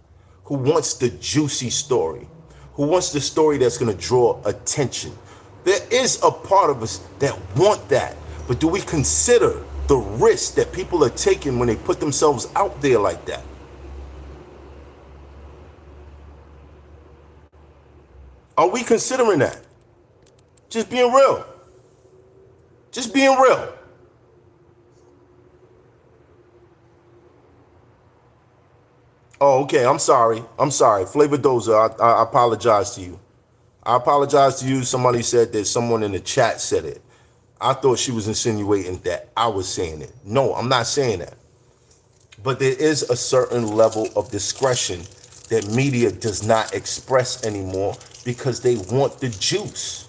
who wants the juicy story, who wants the story that's going to draw attention. There is a part of us that want that. But do we consider the risk that people are taking when they put themselves out there like that? Are we considering that? Just being real. Just being real. Oh, okay, I'm sorry. Flavor Doza, I apologize to you. I apologize to you. Somebody said that someone in the chat said it. I thought she was insinuating that I was saying it. No, I'm not saying that. But there is a certain level of discretion that media does not express anymore because they want the juice.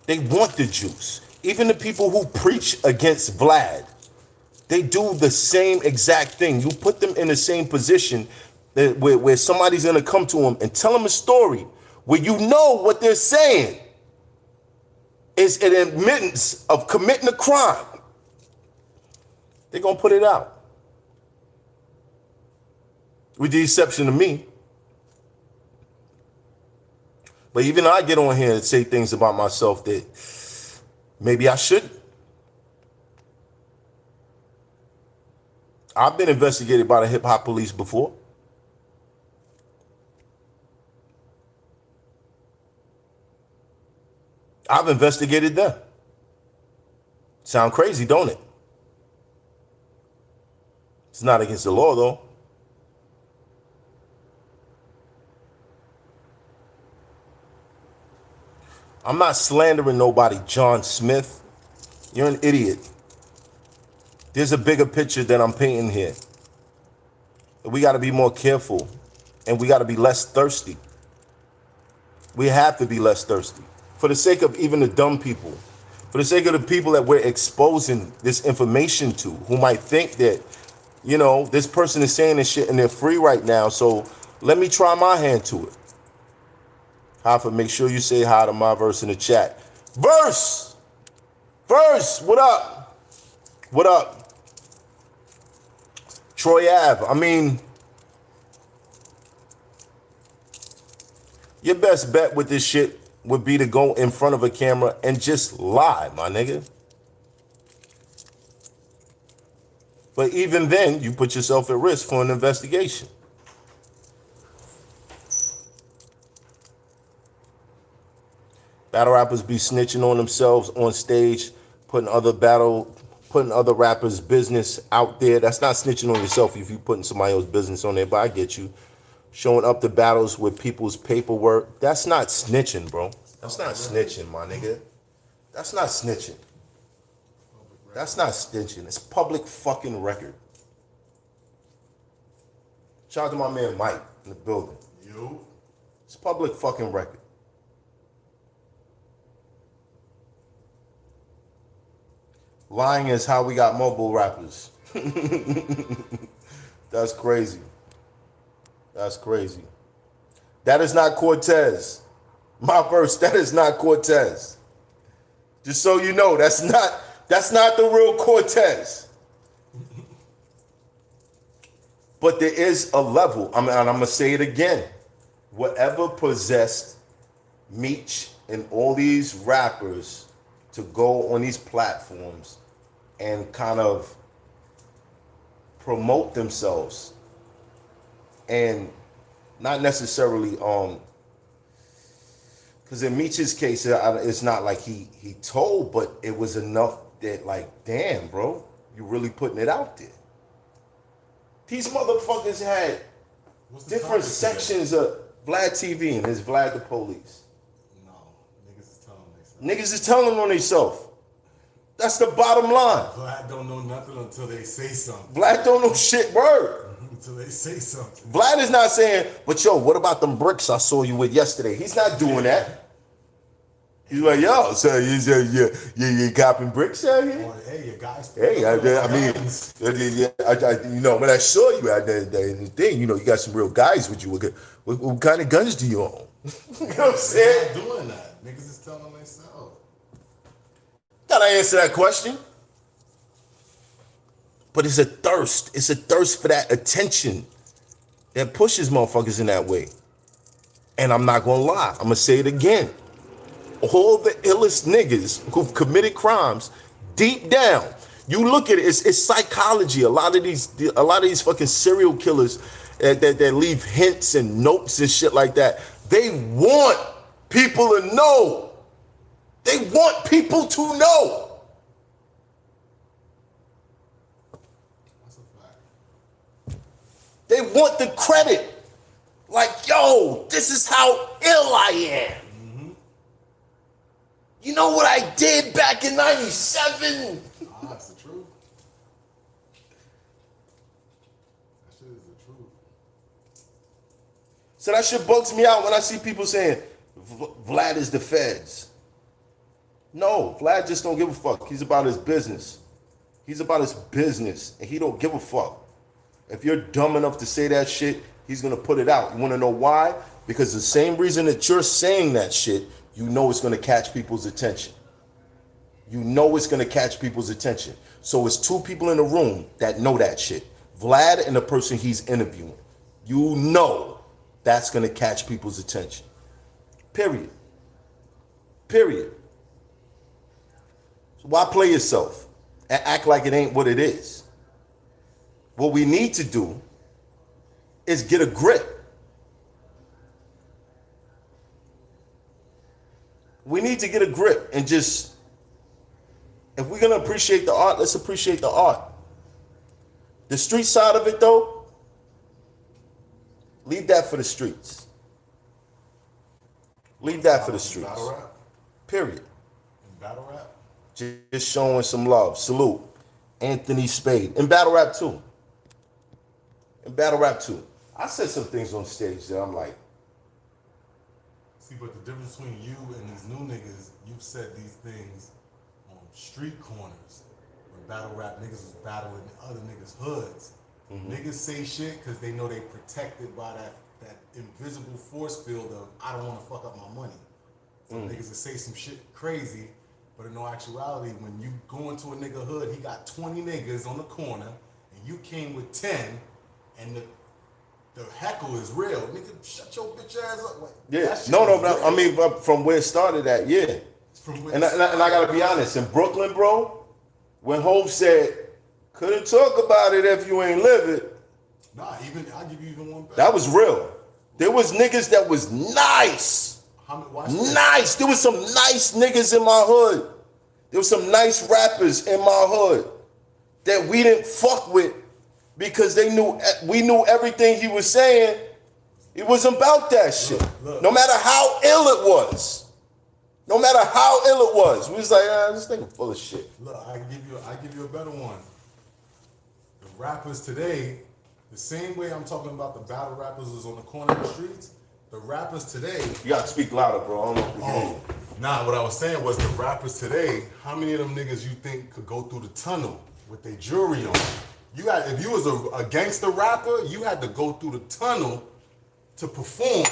They want the juice. Even the people who preach against Vlad, they do the same exact thing. You put them in the same position where somebody's gonna come to them and tell them a story where you know what they're saying is an admittance of committing a crime, they're going to put it out. With the exception of me. But even I get on here and say things about myself that maybe I shouldn't. I've been investigated by the hip hop police before. I've investigated them. Sound crazy, don't it? It's not against the law, though. I'm not slandering nobody, John Smith. You're an idiot. There's a bigger picture that I'm painting here. We got to be more careful, and we got to be less thirsty. We have to be less thirsty. For the sake of even the dumb people, for the sake of the people that we're exposing this information to, who might think that, you know, this person is saying this shit and they're free right now, so let me try my hand to it. Hoffa, make sure you say hi to my verse in the chat. Verse, what up? What up? Troy Ave, I mean, your best bet with this shit would be to go in front of a camera and just lie, my nigga. But even then, you put yourself at risk for an investigation. Battle rappers be snitching on themselves on stage, putting other rappers' business out there. That's not snitching on yourself if you putting somebody else's business on there, but I get you. Showing up to battles with people's paperwork. That's not snitching, bro. That's not snitching, my nigga. That's not snitching. That's not snitching. It's public fucking record. Shout out to my man Mike in the building. Yo. It's public fucking record. Lying is how we got mobile rappers. That's crazy. That's crazy. That is not Cortez. My verse, that is not Cortez. Just so you know, that's not the real Cortez. But there is a level, and I'm gonna say it again. Whatever possessed Meech and all these rappers to go on these platforms and kind of promote themselves, and not necessarily because in Meech's case it's not like he told, but it was enough that, like, damn, bro, you really putting it out there. These motherfuckers had different sections of Vlad TV, and it's Vlad the Police. No, niggas is telling themselves. Niggas is telling on themselves. That's the bottom line. Vlad don't know nothing until they say something. Vlad don't know shit, word. Until they say something. Vlad is not saying, but yo, what about them bricks I saw you with yesterday? He's not doing that. He's like, yo, so you copping bricks out here? Or, hey, you guys. Hey, I mean, you know, when I saw you out there, the thing, you know, you got some real guys with you. What kind of guns do you own? You know what I'm saying? They're not doing that. Niggas is telling themselves. Gotta answer that question. But it's a thirst. It's a thirst for that attention that pushes motherfuckers in that way. And I'm not gonna lie. I'm gonna say it again. All the illest niggas who've committed crimes, deep down, you look at it, it's psychology. A lot of these fucking serial killers that leave hints and notes and shit like that, they want people to know. They want people to know. That's a fact. They want the credit. Like, yo, this is how ill I am. You know what I did back in 97? That's the truth. That shit is the truth. So that shit bugs me out when I see people saying, Vlad is the feds. No, Vlad just don't give a fuck. He's about his business. He's about his business, and he don't give a fuck. If you're dumb enough to say that shit, he's gonna put it out. You wanna know why? Because the same reason that you're saying that shit, you know it's gonna catch people's attention. You know it's gonna catch people's attention. So it's two people in the room that know that shit. Vlad and the person he's interviewing. You know that's gonna catch people's attention. Period. Period. So why play yourself and act like it ain't what it is? What we need to do is get a grip. We need to get a grip and just, if we're gonna appreciate the art, let's appreciate the art. The street side of it though, leave that for the streets. Leave that for the streets. Battle rap? Period. In battle rap? Just showing some love. Salute. Anthony Spade. In battle rap too. In battle rap too. I said some things on stage that I'm like, See, but the difference between you and these new niggas, you've said these things on street corners. When battle rap niggas was battling other niggas' hoods. Niggas say shit because they know they protected by that invisible force field of, I don't want to fuck up my money. So niggas will say some shit crazy, but in no actuality, when you go into a nigga hood, he got 20 niggas on the corner, and you came with 10, and the heckle is real. Nigga, shut your bitch ass up. Like, yeah. No, but I mean, but from where it started at, yeah. And I gotta be honest, in Brooklyn, bro, when Hov said, couldn't talk about it if you ain't live it. Nah, I'll give you even one better. That was real. There was niggas that was nice. Nice. There was some nice niggas in my hood. There was some nice rappers in my hood that we didn't fuck with because we knew everything he was saying. It wasn't about that shit. Look. No matter how ill it was. No matter how ill it was. We was like, this nigga full of shit. Look, I give you a better one. The rappers today, the same way I'm talking about the battle rappers was on the corner of the streets, the rappers today. You gotta speak louder, bro. I don't know if we can hear you. Nah, what I was saying was the rappers today, how many of them niggas you think could go through the tunnel with their jewelry on? If you was a gangster rapper, you had to go through the tunnel to perform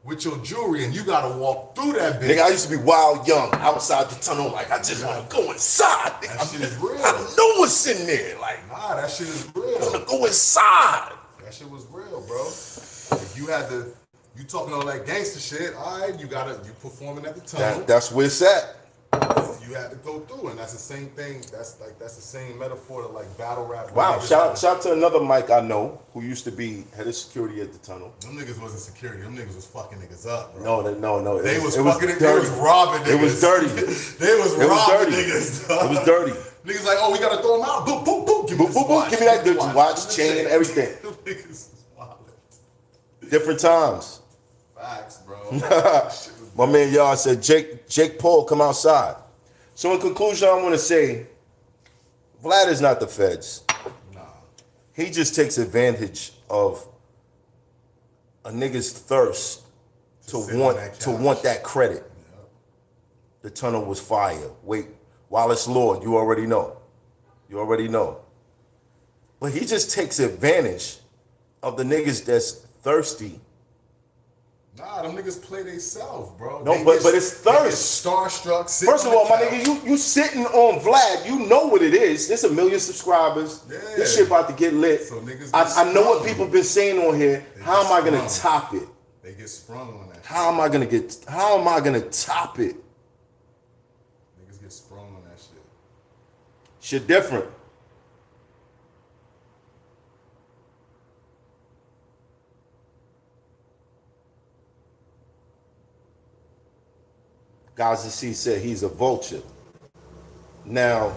with your jewelry, and you gotta walk through that bitch. Nigga, I used to be wild young, outside the tunnel, like I just wanna go inside. Nigga. That shit is real. I know what's in there. Like, Nah, that shit is I real. wanna go inside. That shit was real, bro. If you talking all that gangster shit, all right, you performing at the tunnel. That's where it's at. You had to go through, and that's the same thing. That's the same metaphor to like battle rap. Wow, shout out to another Mike I know who used to be head of security at the tunnel. Them niggas wasn't security. Them niggas was fucking niggas up, bro. No. They was robbing niggas. It was dirty. They was robbing niggas. Dog. It was dirty. Niggas like, oh, we gotta throw them out. Boom, boom, boom. Give me Boom, boom, boom. Give me that good watch, chain, and everything. Them niggas was wild. Different times. Facts, bro. My man y'all said, Jake Paul, come outside. So in conclusion, I want to say, Vlad is not the feds. Nah. He just takes advantage of a nigga's thirst to want that credit. Yeah. The tunnel was fire. Wait, Wallace Lord, you already know. You already know. But he just takes advantage of the niggas that's thirsty. Nah, them niggas play they self, bro. No, but it's thirst. Starstruck. First of all, my nigga, you sitting on Vlad, you know what it is. There's 1 million subscribers. Yeah. This shit about to get lit. So niggas I know what people been saying on here. How am I gonna top it? They get sprung on that. How am I gonna top it? Niggas get sprung on that shit. Shit different. Gaza C said he's a vulture. Now,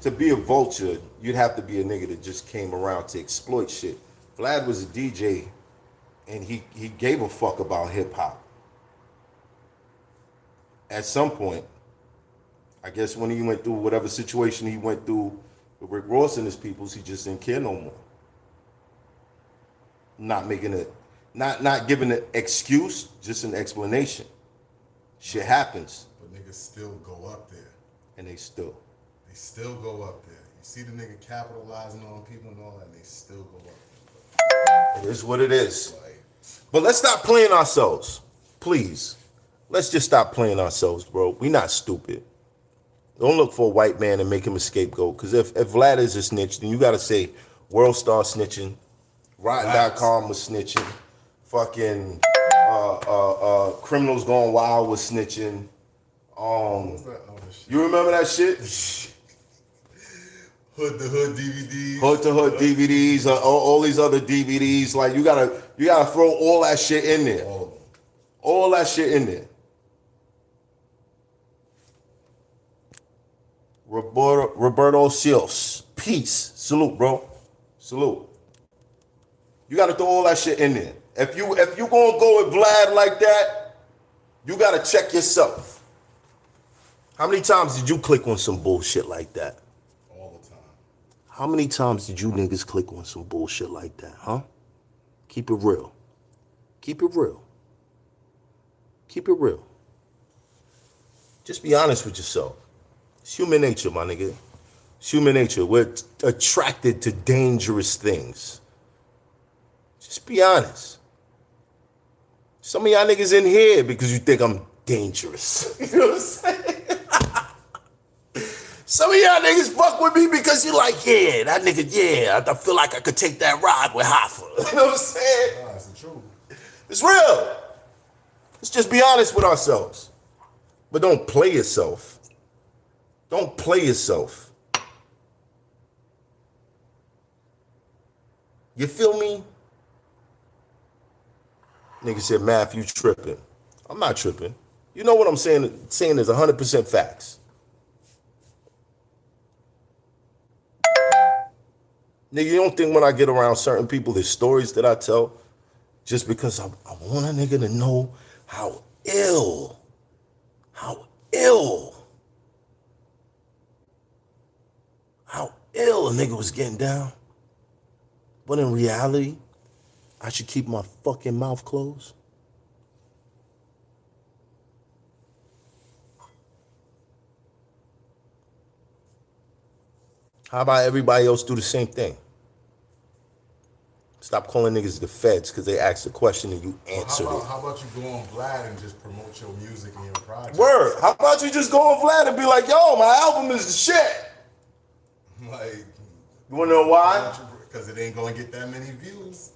to be a vulture, you'd have to be a nigga that just came around to exploit shit. Vlad was a DJ, and he gave a fuck about hip hop. At some point, I guess when he went through whatever situation he went through with Rick Ross and his peoples, he just didn't care no more. Not giving an excuse, just an explanation. Shit happens. But niggas still go up there. And they still go up there. You see the nigga capitalizing on people and all that, they still go up there. It is what it is. But let's stop playing ourselves. Please. Let's just stop playing ourselves, bro. We not stupid. Don't look for a white man and make him a scapegoat. Because if Vlad is a snitch, then you got to say World Star snitching, Rotten.com was snitching, fucking Criminals Gone Wild was snitching. You remember that shit? Hood to Hood DVDs. Hood to Hood DVDs, all these other DVDs. Like you gotta throw all that shit in there. All of them. All that shit in there. Roberto Seals. Peace. Salute, bro. Salute. You gotta throw all that shit in there. If you gonna go with Vlad like that, you gotta check yourself. How many times did you click on some bullshit like that? All the time. How many times did you niggas click on some bullshit like that, huh? Keep it real. Keep it real. Keep it real. Just be honest with yourself. It's human nature, my nigga. It's human nature. We're attracted to dangerous things. Just be honest. Some of y'all niggas in here because you think I'm dangerous. You know what I'm saying? Some of y'all niggas fuck with me because you like, yeah, that nigga, yeah, I feel like I could take that ride with Hoffa. You know what I'm saying? Nah, it's the truth. It's real. Let's just be honest with ourselves. But don't play yourself. Don't play yourself. You feel me? Nigga said, Math, you tripping. I'm not tripping. You know what I'm saying? Saying is 100% facts. Nigga, you don't think when I get around certain people, there's stories that I tell just because I want a nigga to know how ill a nigga was getting down. But in reality, I should keep my fucking mouth closed. How about everybody else do the same thing? Stop calling niggas the feds because they asked a question and you answered it. How about you go on Vlad and just promote your music and your project? Word. How about you just go on Vlad and be like, yo, my album is the shit. Like, you wanna know why? Because it ain't gonna get that many views.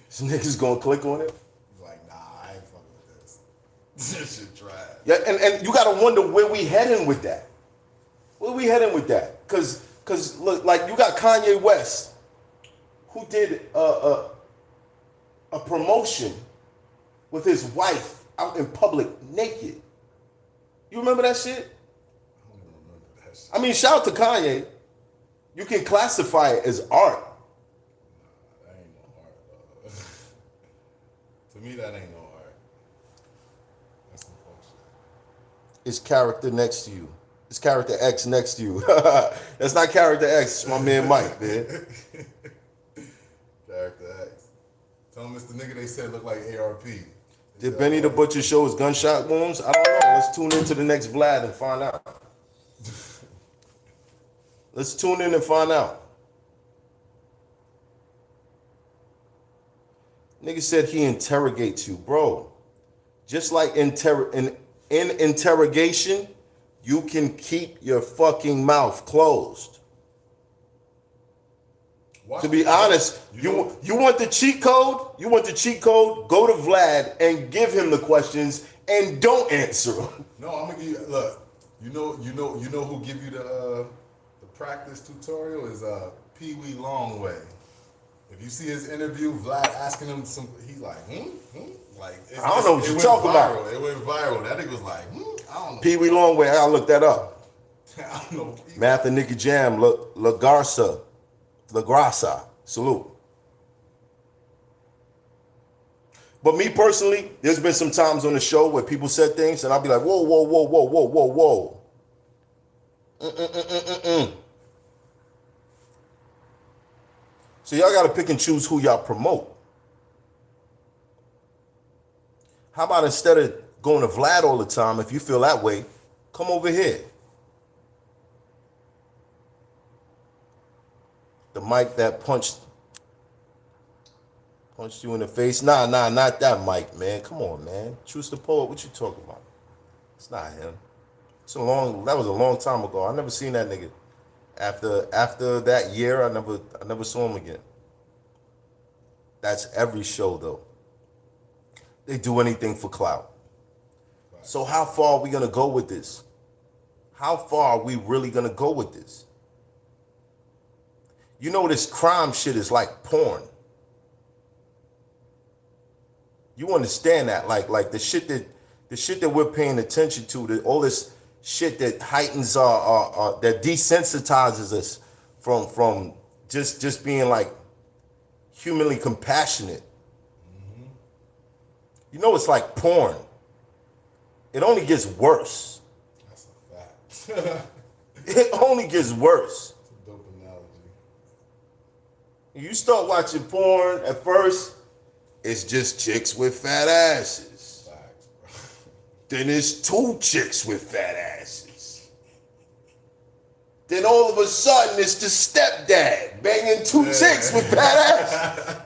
Some niggas gonna click on it. Like, nah, I ain't fucking with this. This shit trash. Yeah, and you gotta wonder where we heading with that. Where we heading with that? Cause look, like you got Kanye West, who did a promotion with his wife out in public naked. You remember that shit? I don't even remember that shit. I mean, shout out to Kanye. You can classify it as art. Nah, that ain't no art. To me, that ain't no art. That's some fuck shit. It's character next to you. It's character X next to you. That's not character X. It's my man Mike, man. Character X. Tell him it's the nigga they said looked like ARP. Did Benny the Butcher show his gunshot wounds? I don't know. Let's tune into the next Vlad and find out. Let's tune in and find out. Nigga said he interrogates you, bro. Just like in interrogation, you can keep your fucking mouth closed. To be honest, you want the cheat code? You want the cheat code? Go to Vlad and give him the questions and don't answer them. No, I'm gonna give you. Look, you know who give you the practice tutorial is Pee Wee Longway. If you see his interview, Vlad asking him some, he's like, like I don't know what you're talking about. It went viral. That nigga was like, I don't know. Pee Wee Longway, I'll look that up. I don't know. Math and Nicky Jam, La Grasa, salute. But me personally, there's been some times on the show where people said things and I'll be like, whoa, whoa, whoa, whoa, whoa, whoa, whoa. So y'all gotta pick and choose who y'all promote. How about instead of going to Vlad all the time, if you feel that way, come over here. The mic that punched Punched you in the face? Nah, not that Mike, man. Come on, man. Truce the poet, what you talking about? It's not him. That was a long time ago. I never seen that nigga. After that year, I never saw him again. That's every show though. They do anything for clout. So how far are we gonna go with this? How far are we really gonna go with this? You know this crime shit is like porn. You understand that? Like the shit that we're paying attention to, all this shit that heightens that desensitizes us from just being like humanly compassionate. Mm-hmm. You know it's like porn. It only gets worse. That's a fact. It only gets worse. That's a dope analogy. You start watching porn, at first, it's just chicks with fat asses. Facts, bro. Then it's 2 chicks with fat asses. Then all of a sudden, it's the stepdad banging 2 chicks with fat asses.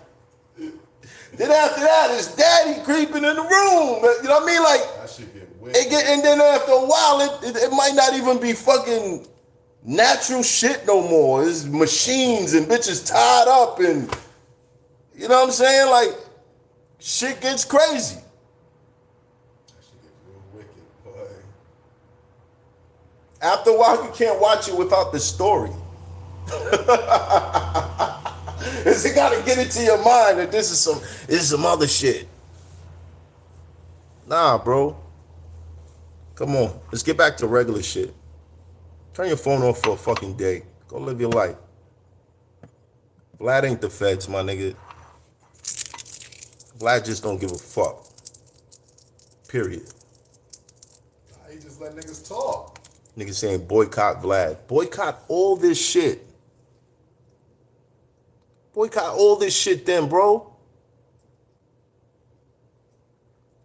Then after that, it's daddy creeping in the room. You know what I mean? Like, that shit get weird. and then after a while, it might not even be fucking natural shit no more. It's machines and bitches tied up and, you know what I'm saying? Like, shit gets crazy. That shit get real wicked, boy. After a while, you can't watch it without the story. Cause you gotta get into your mind that this is some other shit. Nah, bro. Come on, let's get back to regular shit. Turn your phone off for a fucking day. Go live your life. Vlad ain't the feds, my nigga. Vlad just don't give a fuck. Period. Nah, he just let niggas talk. Niggas saying boycott Vlad. Boycott all this shit. Boycott all this shit then, bro.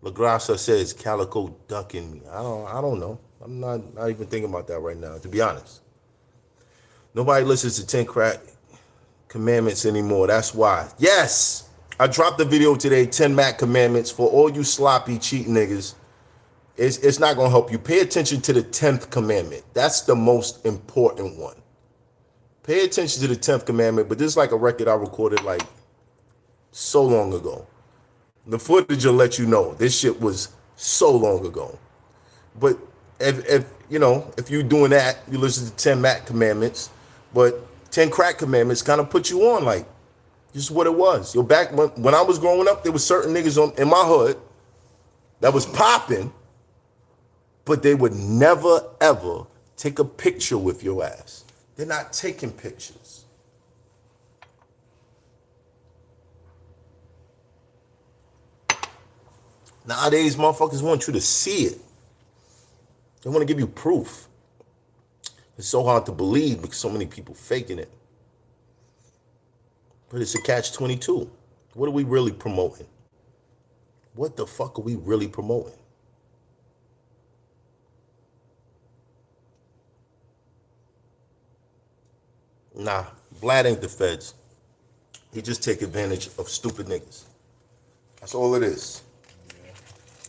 LaGrassa says Calico ducking me. I don't know. I'm not even thinking about that right now, to be honest. Nobody listens to 10 crack commandments anymore. That's why. Yes! I dropped the video today, 10 Mac commandments for all you sloppy cheat niggas. It's not gonna help you. Pay attention to the 10th commandment. That's the most important one. Pay attention to the 10th commandment, but this is like a record I recorded like so long ago. The footage will let you know this shit was so long ago. But if you're doing that, you listen to 10 Mac commandments, but 10 crack commandments kind of put you on like, this is what it was. Back when I was growing up, there was certain niggas in my hood that was popping, but they would never, ever take a picture with your ass. They're not taking pictures. Nowadays, motherfuckers want you to see it. They want to give you proof. It's so hard to believe because so many people faking it. But it's a catch-22. What are we really promoting? What the fuck are we really promoting? Nah, Vlad ain't the feds. He just take advantage of stupid niggas. That's all it is. Yeah.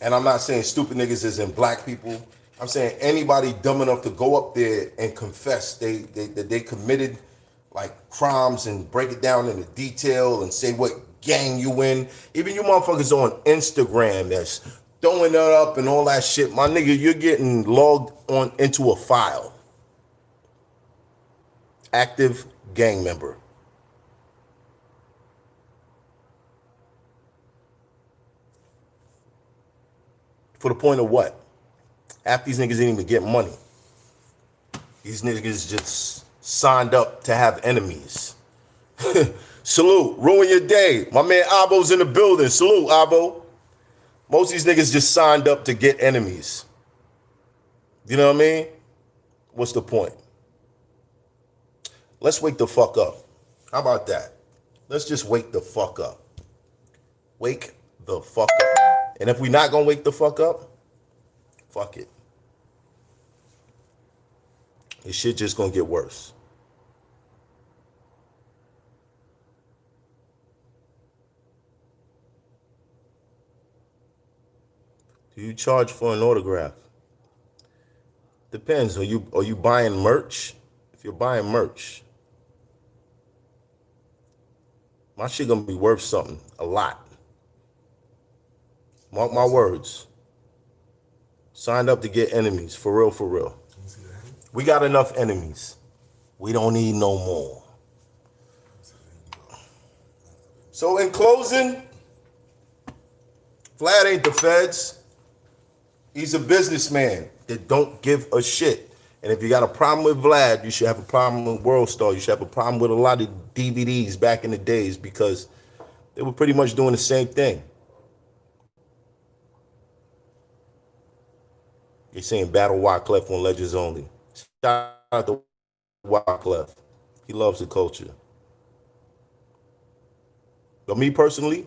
And I'm not saying stupid niggas is in black people. I'm saying anybody dumb enough to go up there and confess that they committed like crimes and break it down into detail and say what gang you in. Even you motherfuckers on Instagram that's throwing it up and all that shit. My nigga, you're getting logged on into a file. Active gang member. For the point of what? Half these niggas didn't even get money. These niggas just signed up to have enemies. Salute, ruin your day. My man Abo's in the building. Salute, Abo. Most of these niggas just signed up to get enemies. You know what I mean? What's the point? Let's wake the fuck up. How about that? Let's just wake the fuck up. Wake the fuck up. And if we're not gonna wake the fuck up, fuck it. This shit just gonna get worse. Do you charge for an autograph? Depends. Are you buying merch? If you're buying merch, my shit gonna be worth something, a lot. Mark my words. Signed up to get enemies, for real, for real. We got enough enemies. We don't need no more. So in closing, Vlad ain't the feds. He's a businessman that don't give a shit. And if you got a problem with Vlad, you should have a problem with World Star. You should have a problem with a lot of DVDs back in the days because they were pretty much doing the same thing. You're saying Battle Wyclef on Legends Only. Shout out to Wyclef. He loves the culture. But me personally,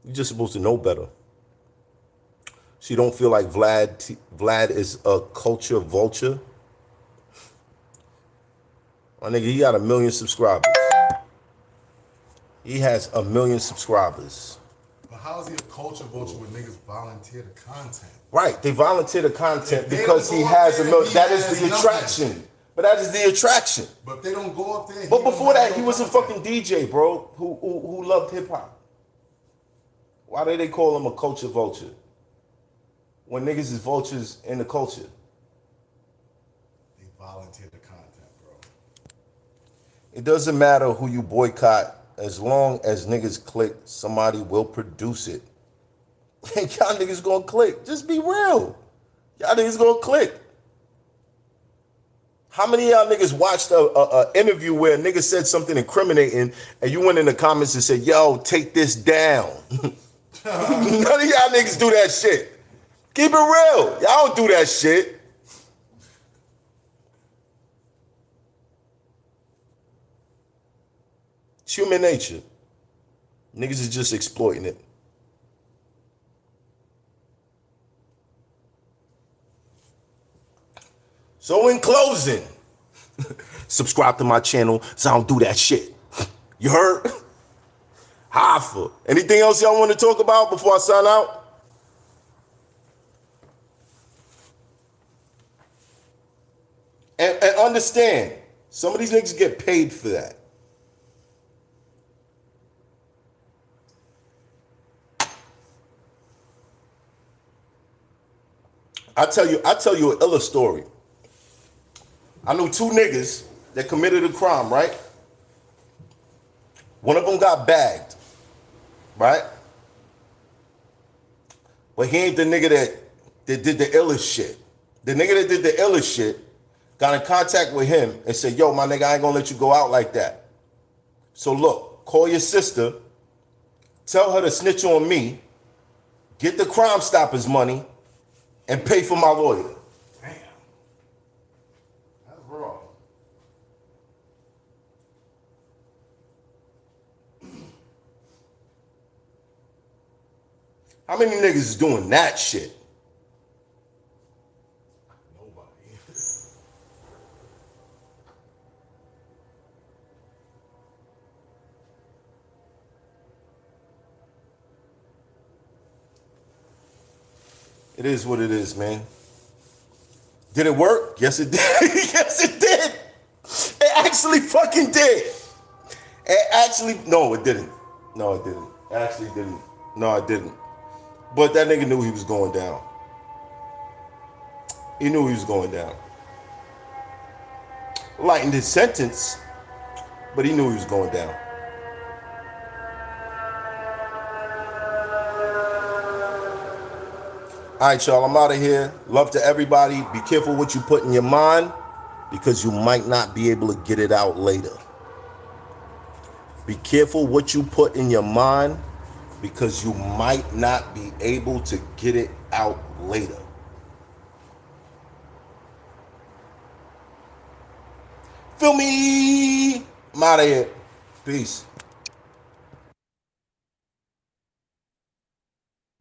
you're just supposed to know better. So you don't feel like Vlad is a culture vulture. My nigga, he got 1 million subscribers. He has 1 million subscribers. But how is he a culture vulture when niggas volunteer the content? Right, they volunteer the content because he has 1 million. That is the attraction. But that is the attraction. But if they don't go up there. But before that, he was a fucking DJ, bro, who loved hip hop. Why do they call him a culture vulture? When niggas is vultures in the culture. They volunteer the content, bro. It doesn't matter who you boycott, as long as niggas click, somebody will produce it. And y'all niggas gonna click. Just be real. Y'all niggas gonna click. How many of y'all niggas watched a interview where a nigga said something incriminating and you went in the comments and said, yo, take this down? None of y'all niggas do that shit. Keep it real. Y'all don't do that shit. It's human nature. Niggas is just exploiting it. So in closing, subscribe to my channel so I don't do that shit. You heard? Hoffa. Anything else y'all want to talk about before I sign out? And understand, some of these niggas get paid for that. I tell you an illa story. I knew 2 niggas that committed a crime, right? One of them got bagged, right? But he ain't the nigga that did the illest shit. The nigga that did the illest shit got in contact with him and said, yo, my nigga, I ain't gonna let you go out like that. So look, call your sister, tell her to snitch on me, get the Crime Stoppers money, and pay for my lawyer. Damn. That's raw. How many niggas is doing that shit? Nobody. It is what it is, man. Did it work? Yes, it did. Yes, it did. It actually fucking did. No, it didn't. No, it didn't. It actually didn't. No, it didn't. But that nigga knew he was going down. He knew he was going down. Lightened his sentence, but he knew he was going down. All right, y'all, I'm out of here. Love to everybody. Be careful what you put in your mind because you might not be able to get it out later. Be careful what you put in your mind because you might not be able to get it out later. Feel me? I'm out of here. Peace.